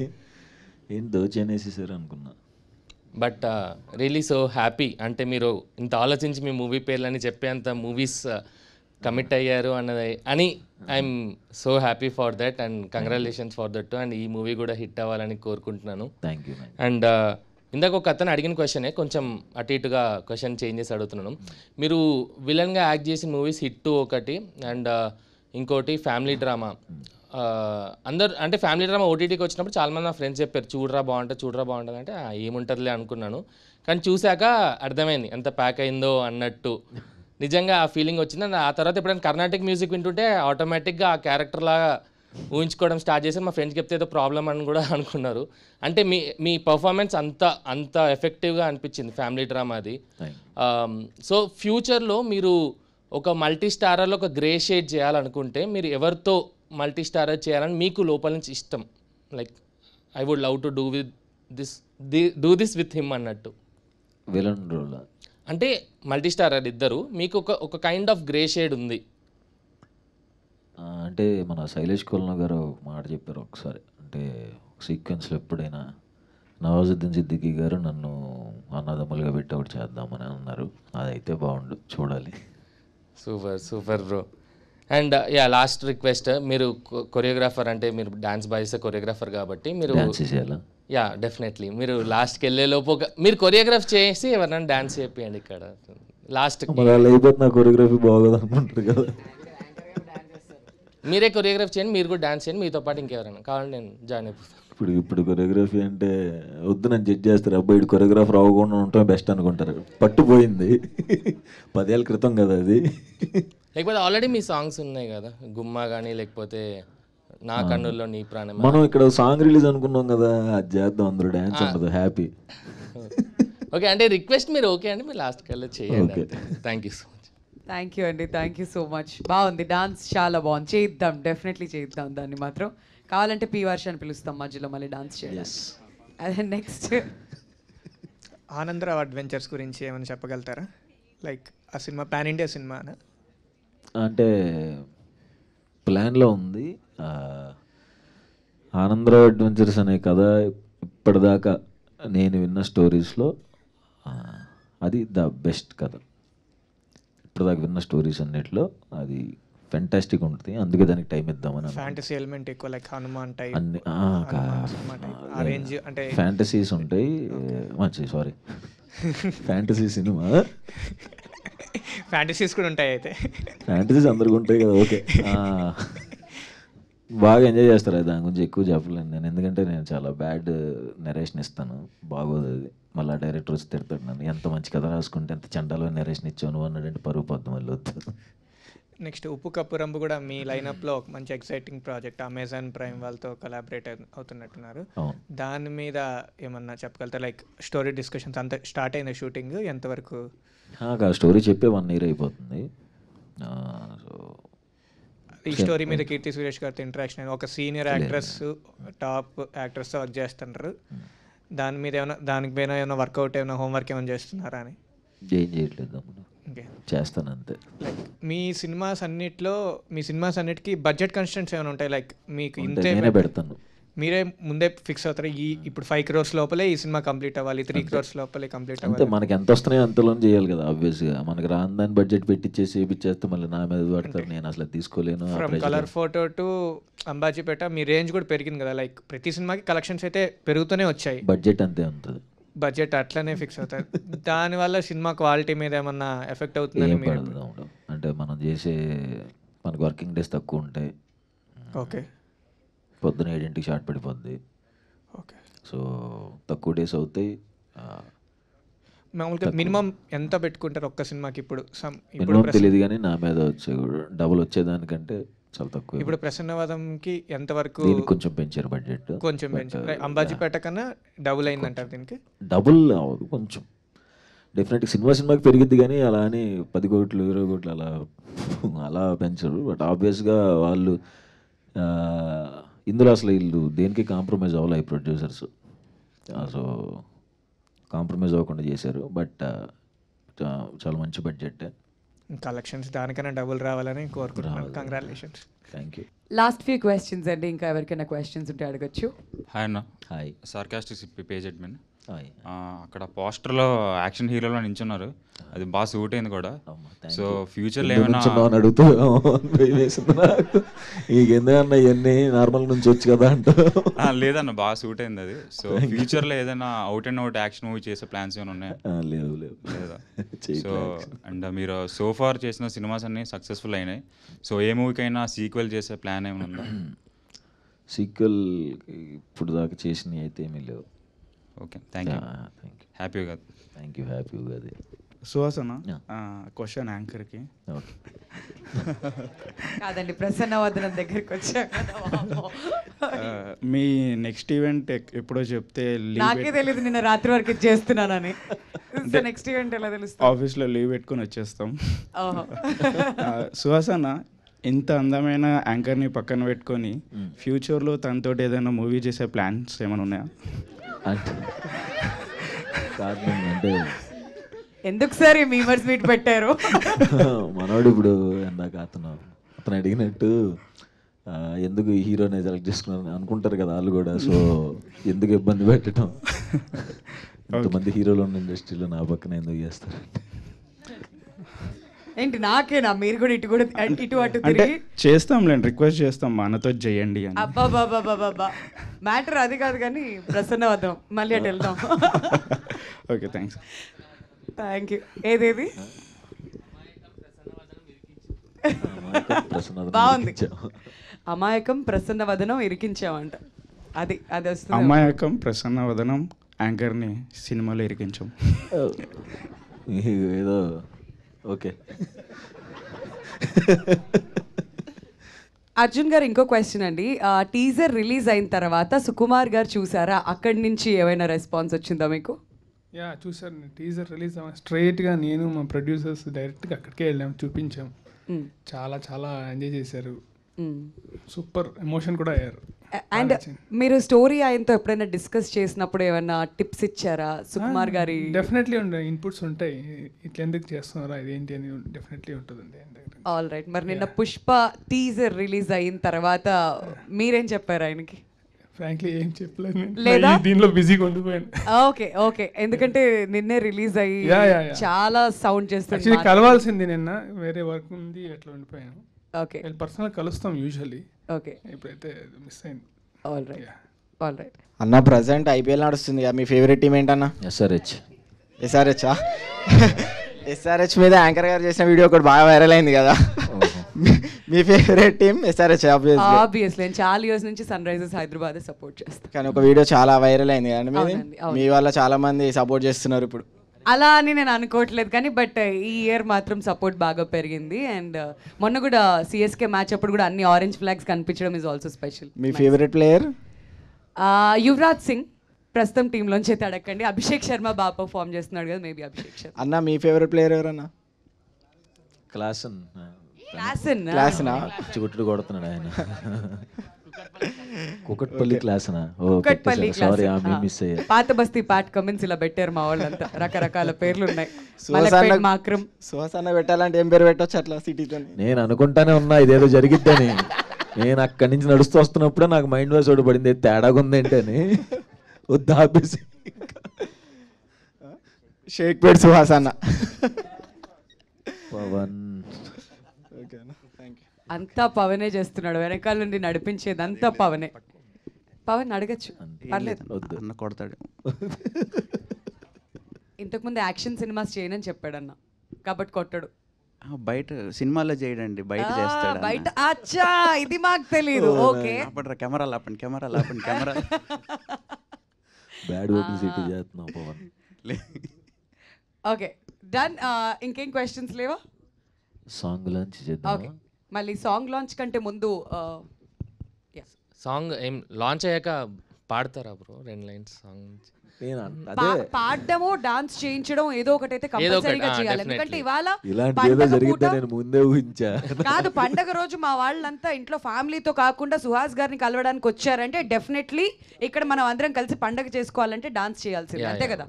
Speaker 2: ఏంటి దోచే అనేసేసారు అనుకున్నా.
Speaker 16: బట్ రియలీ సో హ్యాపీ, అంటే మీరు ఇంత ఆలోచించి మీ మూవీ పేర్లని చెప్పేంత మూవీస్ కమిట్ అయ్యారు అని I'm so happy for that and congratulations for that. And ఈ మూవీ కూడా హిట్ అవ్వాలని కోరుకుంటున్నాను.
Speaker 2: Thank you.
Speaker 16: అండ్ ఇందాక ఒక అతను అడిగిన క్వశ్చనే కొంచెం అటు ఇటుగా క్వశ్చన్ చేంజ్ చేసి అడుగుతున్నాను. మీరు విలన్గా యాక్ట్ చేసిన మూవీస్ హిట్ ఒకటి, అండ్ ఇంకోటి ఫ్యామిలీ డ్రామా. అందరు అంటే ఫ్యామిలీ డ్రామా ఓటీటీకి వచ్చినప్పుడు చాలామంది నా ఫ్రెండ్స్ చెప్పారు చూడరా బాగుంటుంది అంటే ఏముంటుందిలే అనుకున్నాను. కానీ చూశాక అర్థమైంది ఎంత ప్యాక్ అయిందో అన్నట్టు. నిజంగా ఆ ఫీలింగ్ వచ్చింది. అండ్ ఆ తర్వాత ఎప్పుడైనా కర్ణాటిక్ మ్యూజిక్ వింటుంటే ఆటోమేటిక్గా ఆ క్యారెక్టర్ లాగా ఊహించుకోవడం స్టార్ట్ చేశారు. మా ఫ్రెండ్స్ చెప్తే ఏదో ప్రాబ్లం అని కూడా అనుకున్నారు. అంటే మీ పర్ఫార్మెన్స్ అంత ఎఫెక్టివ్గా అనిపించింది ఫ్యామిలీ డ్రామా అది. సో ఫ్యూచర్లో మీరు ఒక మల్టీ స్టారర్లో ఒక గ్రే షేడ్ చేయాలనుకుంటే మీరు ఎవరితో మల్టీ స్టారర్ చేయాలని మీకు లోపల నుంచి ఇష్టం? Like I would love to do this with him అన్నట్టు.
Speaker 2: విలన్ రోల్
Speaker 16: అంటే మల్టీ స్టారర్ ఇద్దరు, మీకు ఒక కైండ్ ఆఫ్ గ్రే షేడ్ ఉంది.
Speaker 2: అంటే మన శైలేష్ కొల్నా గారు మాట చెప్పారు ఒకసారి, అంటే సీక్వెన్స్లో ఎప్పుడైనా నవాజుద్దీన్ సిద్దికీ గారు నన్ను అన్నదమ్ములుగా పెట్టి ఒకటి చేద్దామని అన్నారు. అదైతే బాగుండు, చూడాలి.
Speaker 16: Super bro. And yeah last request, మీరు కొరియోగ్రాఫర్ అంటే మీరు డాన్స్ బాయ్స్ కొరియోగ్రాఫర్ కాబట్టి మీరు
Speaker 2: డాన్స్ చేయాలా?
Speaker 16: యా డెఫినెట్లీ మీరు లాస్ట్కి వెళ్ళే లోపు మీరు కొరియోగ్రాఫ్ చేసి ఎవరైనా డాన్స్ చేపియండి ఇక్కడ లాస్ట్.
Speaker 2: మరి అలా అయిపోతే నా కొరియోగ్రఫీ బాగోదు అనుకుంటారు కదా.
Speaker 16: మీరే కొరియోగ్రాఫ్ చేయండి, మీరు కూడా డాన్స్ చేయండి, మీతో పాటు ఇంకెవరైనా కావాలంటే నేను జాయిన్ అయిపోతాను.
Speaker 2: ఇప్పుడు కొరియోగ్రఫీ అంటే వద్దు నన్ను జడ్జ్ చేస్తారు, అబ్బాయి ఇటు కొరియోగ్రాఫర్ అవ్వకుండా ఉండటం బెస్ట్ అనుకుంటారు. పట్టుపోయింది 10 ఏళ్ళ క్రితం కదా అది.
Speaker 16: లేకపోతే ఆల్రెడీ మీ సాంగ్స్ ఉన్నాయి కదా, గుమ్మా కానీ లేకపోతే నా కన్నుల్లో నీ ప్రాణం.
Speaker 2: మనం ఇక్కడ సాంగ్ రిలీజ్ అనుకున్నాం కదా, అది చేద్దాం, అందరూ డ్యాన్స్ ఉండదు, హ్యాపీ.
Speaker 16: ఓకే అంటే రిక్వెస్ట్ మీరు ఓకే అండి, మీరు లాస్ట్కి వెళ్ళి చేయండి. Thank you so much.
Speaker 1: Thank you అండి, థ్యాంక్ యూ సో మచ్. బాగుంది, డాన్స్ చాలా బాగుంది, చేద్దాం, డెఫినెట్లీ చేద్దాం దాన్ని మాత్రం. కావాలంటే పి వర్ష అని పిలుస్తాం మధ్యలో మళ్ళీ డాన్స్ చేయాలి. అదే నెక్స్ట్
Speaker 4: ఆనందరావు అడ్వెంచర్స్ గురించి ఏమైనా చెప్పగలుగుతారా? లైక్ ఆ సినిమా పాన్ ఇండియా సినిమా
Speaker 2: అంటే ప్లాన్లో ఉంది. ఆనందరావు అడ్వెంచర్స్ అనే కథ ఇప్పటిదాకా నేను విన్న స్టోరీస్లో అది ద బెస్ట్ కథ. ఇప్పటిదాకా విన్న స్టోరీస్ అన్నిట్లో అది ఫెంటాస్టిక్ ఉంటుంది, అందుకే దానికి టైం ఇద్దామని.
Speaker 4: ఫ్యాంటసీ ఎలిమెంట్ ఎక్కువ, లైక్ హనుమాన్ టైప్
Speaker 2: అన్ని
Speaker 4: రేంజ్ అంటే
Speaker 2: ఫ్యాంటసీస్ ఉంటాయి. మంచి సారీ ఫ్యాంటసీ సినిమా,
Speaker 4: ఫ్యాంటసీస్ కూడా ఉంటాయి. అయితే
Speaker 2: ఫ్యాంటసీస్ అందరికి ఉంటాయి కదా. ఓకే, బాగా ఎంజాయ్ చేస్తారు. దాని గురించి ఎక్కువ చెప్పలేను నేను, ఎందుకంటే నేను చాలా బ్యాడ్ నెరేషన్ ఇస్తాను, బాగోదు అది. మళ్ళీ డైరెక్టర్ వచ్చి తిడతాడు నన్ను, ఎంత మంచి కథ రాసుకుంటే ఎంత చండాలో నెరేషన్ ఇచ్చావు నువ్వు అన్నాడంటే పరువు పద్దు మళ్ళీ వద్దు.
Speaker 4: నెక్స్ట్ ఉప్పు కప్పు రంబు కూడా మీ లైనప్లో ఒక మంచి ఎక్సైటింగ్ ప్రాజెక్ట్, అమెజాన్ ప్రైమ్ వాళ్ళతో కొలాబరేట్ అవుతున్నట్టున్నారు. దాని మీద ఏమన్నా చెప్పగలుగుతారు? లైక్ స్టోరీ డిస్కషన్స్ అంత స్టార్ట్ అయింది, షూటింగ్ ఎంతవరకు?
Speaker 2: స్టోరీ చెప్పే 1 year అయిపోతుంది.
Speaker 4: ఈ స్టోరీ మీద కీర్తి సురేష్ గారితో ఇంటరాక్షన్, ఒక సీనియర్ యాక్ట్రెస్ టాప్ యాక్ట్రెస్తో వర్క్ చేస్తుంటారు. దాని మీద ఏమైనా దానికి పైన ఏమైనా వర్కౌట్ ఏమైనా హోంవర్క్ ఏమైనా చేస్తున్నారా అని?
Speaker 2: ఏం చేయట్లేదు, చేస్తాను అంతే.
Speaker 4: లైక్ మీ సినిమాస్ అన్నిటికీ బడ్జెట్ కన్స్టెంట్స్ ఏమైనా ఉంటాయి? లైక్ మీకు ఇంతే
Speaker 2: పెడతాను,
Speaker 4: మీరే ముందే ఫిక్స్ అవుతారు, ఇప్పుడు 5 crores లోపలే ఈ సినిమా కంప్లీట్ అవ్వాలి, 3 crores లోపలే కంప్లీట్
Speaker 2: అంటే
Speaker 4: అవ్వాలి?
Speaker 2: మనకి ఎంత వస్తున్నాయో అంతలో చేయాలి కదా. ఆబ్వియస్గా మనకి రాని దాన్ని బడ్జెట్ పెట్టించేసి చేపిచ్చేస్తే మళ్ళీ నా మీద పడతారు, నేను అసలు తీసుకోలేను.
Speaker 4: From colour photo to Ambajipeta మీ రేంజ్ కూడా పెరిగింది కదా, లైక్ ప్రతి సినిమాకి కలెక్షన్స్ అయితే పెరుగుతూనే వచ్చాయి,
Speaker 2: బడ్జెట్ అంతే ఉంటుంది,
Speaker 4: బడ్జెట్ అట్లనే ఫిక్స్ అవుతారు. దానివల్ల సినిమా క్వాలిటీ మీద ఏమన్నా ఎఫెక్ట్ అవుతుందని మీరు?
Speaker 2: అంటే మనం చేసే మనకు వర్కింగ్ డేస్ తక్కువ ఉంటాయి.
Speaker 4: ఓకే,
Speaker 2: పొద్దున 7 షార్ట్ పడిపోద్ది.
Speaker 4: ఓకే,
Speaker 2: సో తక్కువ డేస్ అవుతాయి.
Speaker 4: మామూలుగా మినిమం ఎంత పెట్టుకుంటారు ఒక్క సినిమాకి? ఇప్పుడు
Speaker 2: మినిమం తెలియదు కానీ నా మీద వచ్చే డబుల్ వచ్చేదానికంటే చాలా తక్కువ.
Speaker 4: ఇప్పుడు ప్రసన్నవాదంకి ఎంతవరకు
Speaker 2: కొంచెం పెంచారు బడ్జెట్,
Speaker 4: కొంచెం పెంచారు. అంబాజీపేట కన్నా డబుల్ అయిందంటారు దీనికి?
Speaker 2: డబుల్ అవ్వదు, కొంచెం డెఫినెట్గా సినిమాకి పెరిగిద్ది కానీ అలా అని 10 కోట్లు 20 కోట్లు అలా పెంచరు. బట్ ఆబ్వియస్గా వాళ్ళు ఇందులో అసలు వీళ్ళు దేనికి కాంప్రమైజ్ అవ్వాలి ప్రొడ్యూసర్స్. సో కాంప్రమైజ్ అవ్వకుండా చేశారు. బట్ చాలా మంచి బడ్జెట్,
Speaker 4: కలెక్షన్స్ దానికన్నా డబుల్ రావాలని కోరుకుంటున్నాను. Congratulations.
Speaker 2: Thank you.
Speaker 1: Last few questions అండి, ఇంకా ఎవరికైనా క్వశ్చన్స్ ఉంటే అడగచ్చు.
Speaker 15: హాయ్ అన్న.
Speaker 2: హాయ్.
Speaker 15: Sarcastic page admin. అక్కడ పోస్టర్లో యాక్షన్ హీరోలో నించున్నారు, అది బాగా సూట్ అయింది కూడా. సో ఫ్యూచర్లో ఏమైనా
Speaker 2: అడుగుతూ ఎందుకన్నా ఇవన్నీ నార్మల్ నుంచి వచ్చి కదా అంట.
Speaker 15: లేదన్న, బాగా సూట్ అయింది అది. సో ఫ్యూచర్లో ఏదైనా out and out action movie చేసే ప్లాన్స్ ఏమైనా ఉన్నాయా?
Speaker 2: లేవు
Speaker 15: లేదా? సో అండ్ మీరు సోఫార్ చేసిన సినిమాస్ అన్నీ సక్సెస్ఫుల్ అయినాయి. సో ఏ మూవీకైనా సీక్వెల్ చేసే ప్లాన్ ఏమైనా ఉందా?
Speaker 2: సీక్వెల్ ఇప్పుడు దాకా చేసినవి అయితే ఏమీ లేవు.
Speaker 15: Okay, thank you. Happy Ugadi.
Speaker 2: Thank you, happy Ugadi.
Speaker 13: సుహాసన క్వశ్చన్ యాంకర్కి.
Speaker 1: కాదండి, ప్రసన్నవదనం దగ్గరికి వచ్చాక
Speaker 13: మీ నెక్స్ట్ ఈవెంట్ ఎప్పుడో చెప్తే
Speaker 1: నాకే తెలియదు, నిన్న రాత్రి వరకు చేస్తున్నానని. నెక్స్ట్ ఈవెంట్ ఎలా తెలుస్తుంది?
Speaker 13: ఆఫీస్లో లీవ్ పెట్టుకుని వచ్చేస్తాం. సుహాసన ఇంత అందమైన యాంకర్ని పక్కన పెట్టుకొని ఫ్యూచర్లో తనతోటి ఏదైనా మూవీ చేసే ప్లాన్స్ ఏమైనా ఉన్నాయా?
Speaker 2: అంటే
Speaker 1: ఎందుకు సార్ ఈ మీమర్స్ మీట్ పెట్టారు?
Speaker 2: మనోడు ఇప్పుడు ఎందాక అతను అడిగినట్టు ఎందుకు హీరోనే సెలెక్ట్ చేసుకున్నారని అనుకుంటారు కదా వాళ్ళు కూడా. సో ఎందుకు ఇబ్బంది పెట్టడం, ఇంతమంది హీరోలు ఉన్న ఇండస్ట్రీలో నా పక్కన ఎందుకు చేస్తారంటే
Speaker 1: ఏంటి నాకేనా? మీరు కూడా ఇటు కూడా ఇటు అటు
Speaker 13: అంటే
Speaker 1: తిరిగి
Speaker 13: చేస్తాంలేండి, రిక్వెస్ట్ చేస్తాం మనతో చేయండి అని.
Speaker 1: అబ్బాబాబాబాబా మ్యాటర్ అది కాదు కానీ ప్రసన్నవదం మళ్ళీ అటు వెళ్దాం.
Speaker 13: Okay thanks.
Speaker 1: Thank you. ఏదేది బాగుంది. అమాయకం ప్రసన్న వదనం ఇరికించామంట. అది అది వస్తుంది.
Speaker 13: అమాయకం ప్రసన్న వదనం యాంకర్ని సినిమాలో ఇరికించాం.
Speaker 2: ఏదో ఓకే.
Speaker 1: అర్జున్ గారు ఇంకో క్వశ్చన్ అండి. టీజర్ రిలీజ్ అయిన తర్వాత సుకుమార్ గారు చూసారా? అక్కడి నుంచి ఏమైనా రెస్పాన్స్ వచ్చిందా మీకు?
Speaker 12: యా చూసాను. టీజర్ రిలీజ్ స్ట్రైట్గా నేను మా ప్రొడ్యూసర్స్ డైరెక్ట్గా అక్కడికే వెళ్ళాము, చూపించాం. చాలా చాలా ఎంజాయ్ చేశారు, సూపర్ ఎమోషన్ కూడా అయ్యారు.
Speaker 1: అండ్ మీరు స్టోరీ ఆయనతో ఎప్పుడైనా డిస్కస్ చేసినప్పుడు ఏమైనా టిప్స్ ఇచ్చారా సుకుమార్ గారి?
Speaker 12: డెఫినెట్లీ ఉంటాయి, ఇన్పుట్స్ ఉంటాయి. ఇట్లా ఎందుకు చేస్తున్నారా ఇదేంటి అని డెఫినెట్లీ ఉంటుందండి.
Speaker 1: All right. మరి నిన్న పుష్ప టీజర్ రిలీజ్ అయిన తర్వాత మీరేం చెప్పారు ఆయనకి?
Speaker 12: ఫ్రాంక్లీ ఏం చెప్పలేదు,
Speaker 1: లేదా
Speaker 12: దీనిలో బిజీగా ఉండిపోయాను.
Speaker 1: Okay okay. ఎందుకంటే నిన్నే రిలీజ్ అయ్యి చాలా సౌండ్ చేస్తుంది.
Speaker 12: యాక్చువల్లీ కలవాల్సింది నిన్న, వేరే వర్క్ ఉంది, అట్లా ఉండిపోయాను.
Speaker 1: ఓకే.
Speaker 12: పర్సనల్ కలుస్తాం యూజువల్లీ.
Speaker 1: ఓకే.
Speaker 12: ఇప్పుడైతే మిస్ అయింది.
Speaker 1: All right all right.
Speaker 3: అన్న ప్రజెంట్ ఐపీఎల్ నడుస్తుంది కదా, మీ ఫేవరెట్ టీం ఏంటన్నా?
Speaker 2: ఎస్ఆర్హెచ్.
Speaker 3: ఎస్ఆర్హెచ్ ఎస్ఆర్హెచ్ మీద యాంకర్ గారు చేసిన వీడియో ఒకటి బాగా వైరల్ అయింది కదా. మీ ఫేవరెట్ టీం ఎస్ఆర్హెచ్?
Speaker 1: ఆబ్వియస్లీ నేను చాలా ఇయర్స్ నుంచి సన్ రైజర్స్ హైదరాబాద్ సపోర్ట్ చేస్తాను.
Speaker 3: కానీ ఒక వీడియో చాలా వైరల్ అయింది కదండి, మీ వల్ల చాలా మంది సపోర్ట్ చేస్తున్నారు ఇప్పుడు.
Speaker 1: అలా అని నేను అనుకోవట్లేదు కానీ బట్ ఈ ఇయర్ మాత్రం సపోర్ట్ బాగా పెరిగింది. అండ్ మొన్న కూడా సిఎస్కే మ్యాచ్ అప్పుడు కూడా అన్ని ఆరెంజ్ ఫ్లాగ్స్ కనిపించడం is also special.
Speaker 3: Me favourite player?
Speaker 1: Yuvraj Singh. ప్రస్తుతం టీంలోంచి అయితే అడగండి. అభిషేక్ శర్మ బాగా పర్ఫామ్ చేస్తున్నాడు కదా, మేబీ అభిషేక్ శర్మ.
Speaker 3: అన్న మీ ఫేవరెట్ ప్లేయర్ ఎవరన్నా?
Speaker 2: క్లాసన్.
Speaker 3: క్లాసనా?
Speaker 2: చిగుట్టుడు కొడుతున్నాడు ఆయన. కుకట్పల్లి క్లాసనా?
Speaker 1: కుకట్పల్లి
Speaker 2: సారీ మిస్ అయ్యా.
Speaker 1: పాత బస్తీ పాట్ కమెంట్స్ ఇలా పెట్టారు మా వాళ్ళంతా, రకరకాల పేర్లు ఉన్నాయి.
Speaker 3: సుహాసన్న పెట్టాలంటే ఏం పేరు పెట్టొచ్చు అట్లా సిటీతో?
Speaker 2: నేను అనుకుంటానే ఉన్నా ఇదేదో జరిగిద్దని. నేను అక్కడి నుంచి నడుస్తూ వస్తున్నప్పుడే నాకు మైండ్ వాయిస్ ఒకటి పడింది, తేడాగా ఉంది ఏంటని. వద్దు ఆపేసి
Speaker 3: షేక్ పేట్ సుహాసన్న.
Speaker 2: పవన్.
Speaker 1: అంతా పవనే చేస్తున్నాడు, వెనకాల నుండి నడిపించేది అంతా పవనే. పవన్ అడగచ్చు, పర్లేదు.
Speaker 6: అన్న కొడతాడు.
Speaker 1: ఇంతకుముందు యాక్షన్ సినిమాస్ చేయనని చెప్పాడు అన్న, కాబట్టి కొట్టడు.
Speaker 6: బయట సినిమాలో చేయడండి, బయట చేస్తాడు.
Speaker 1: బయట అచ్చా, ఇది మాకు తెలియదు. ఓకే.
Speaker 6: కెమెరా లాపండి, కెమెరా లాపండి, కెమెరా.
Speaker 2: బ్యాడ్ పబ్లిసిటీ చేస్తున్నావు పవన్.
Speaker 1: Okay done. ఇంకేం క్వశ్చన్స్ లేవా?
Speaker 2: సాంగ్ లాంచ్ చేద్దాం.
Speaker 1: ఓకే, మళ్ళీ సాంగ్ లాంచ్ కంటే ముందు
Speaker 16: సాంగ్ ఏం లాంచ్ అయ్యాక పాడతారా బ్రో 2 లైన్స్ సాంగ్?
Speaker 1: పాడడము డాన్స్ చేయించడం ఏదో ఒకటి అయితే కంపల్సరీగా చేయాలి. ఎందుకంటే ఇవాళ
Speaker 2: నేను ముందే ఊహించా.
Speaker 1: కాదు, పండగ రోజు మా వాళ్ళంతా ఇంట్లో ఫ్యామిలీతో కాకుండా సుహాస్ గారిని కలవడానికి వచ్చారంటే డెఫినెట్లీ ఇక్కడ మనం అందరం కలిసి పండగ చేసుకోవాలంటే డాన్స్ చేయాల్సింది, అంతే కదా?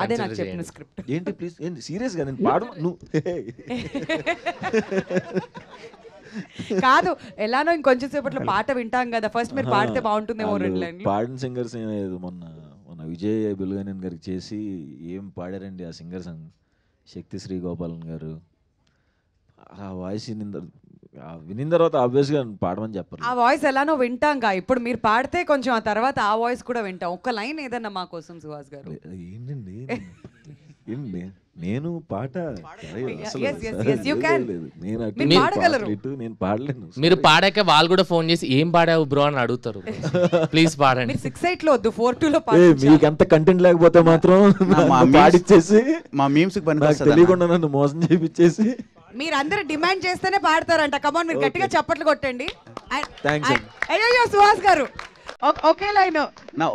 Speaker 1: అదే నాకు చెప్పిన స్క్రిప్ట్.
Speaker 2: ఏంటి ప్లీజ్, ఏంటి సీరియస్ గా నేను పాడు నువ్వు
Speaker 1: కాదు, ఎలానో ఇంకొంచెం సేపట్లో పాట వింటాం కదా, ఫస్ట్ మీరు పాడితే బాగుంటుందేమో 2 లైన్లు.
Speaker 2: పాడిన సింగర్స్ మొన్న విజయ్ బుల్గనేన్ గారికి చేసి ఏం పాడారండి ఆ సింగర్ సాంగ్. శక్తి శ్రీ గోపాలన్ గారు ఆ వాయిస్ వినిన తర్వాత ఆబ్వియస్గా పాడమని చెప్పారు.
Speaker 1: ఆ వాయిస్ ఎలానో వింటాంగా, ఇప్పుడు మీరు పాడితే కొంచెం ఆ తర్వాత ఆ వాయిస్ కూడా వింటాం. ఒక్క లైన్ ఏదన్నా మా కోసం సుహాస్ గారు.
Speaker 2: ఏంటండి నేను పాట నేను పాడలేను.
Speaker 16: మీరు పాడాక వాళ్ళు కూడా ఫోన్ చేసి ఏం పాడావు బ్రో అని అడుగుతారు. ప్లీజ్ పాడండి.
Speaker 1: 6-8 లో వద్దు, 4-2 లో
Speaker 2: మీకు ఎంత కంటెంట్ లేకపోతే మాత్రం పాడిచ్చేసి
Speaker 6: మా మీమ్స్
Speaker 2: తెలియకుండా నన్ను మోసం చేయించేసి
Speaker 1: మీరందరూ డిమాండ్ చేస్తేనే పాడతారంట. కమాన్, మీరు గట్టిగా చప్పట్లు కొట్టండి.
Speaker 2: థాంక్స్
Speaker 1: సుహాస్ గారు ఒకే లైన్,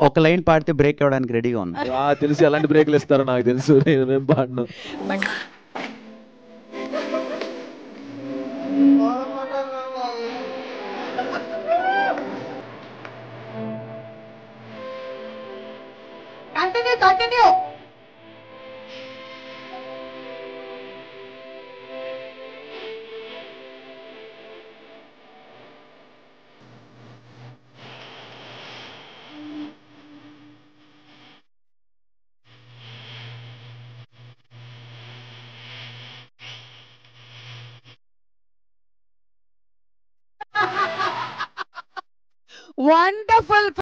Speaker 6: ఒక లైన్ పాడితే బ్రేక్ ఇవ్వడానికి రెడీగా ఉంది.
Speaker 2: తెలుసు ఎలాంటి బ్రేక్లు ఇస్తారో నాకు తెలుసు, నేను పాడను.
Speaker 1: కంటిన్యూ. వండర్ఫుల్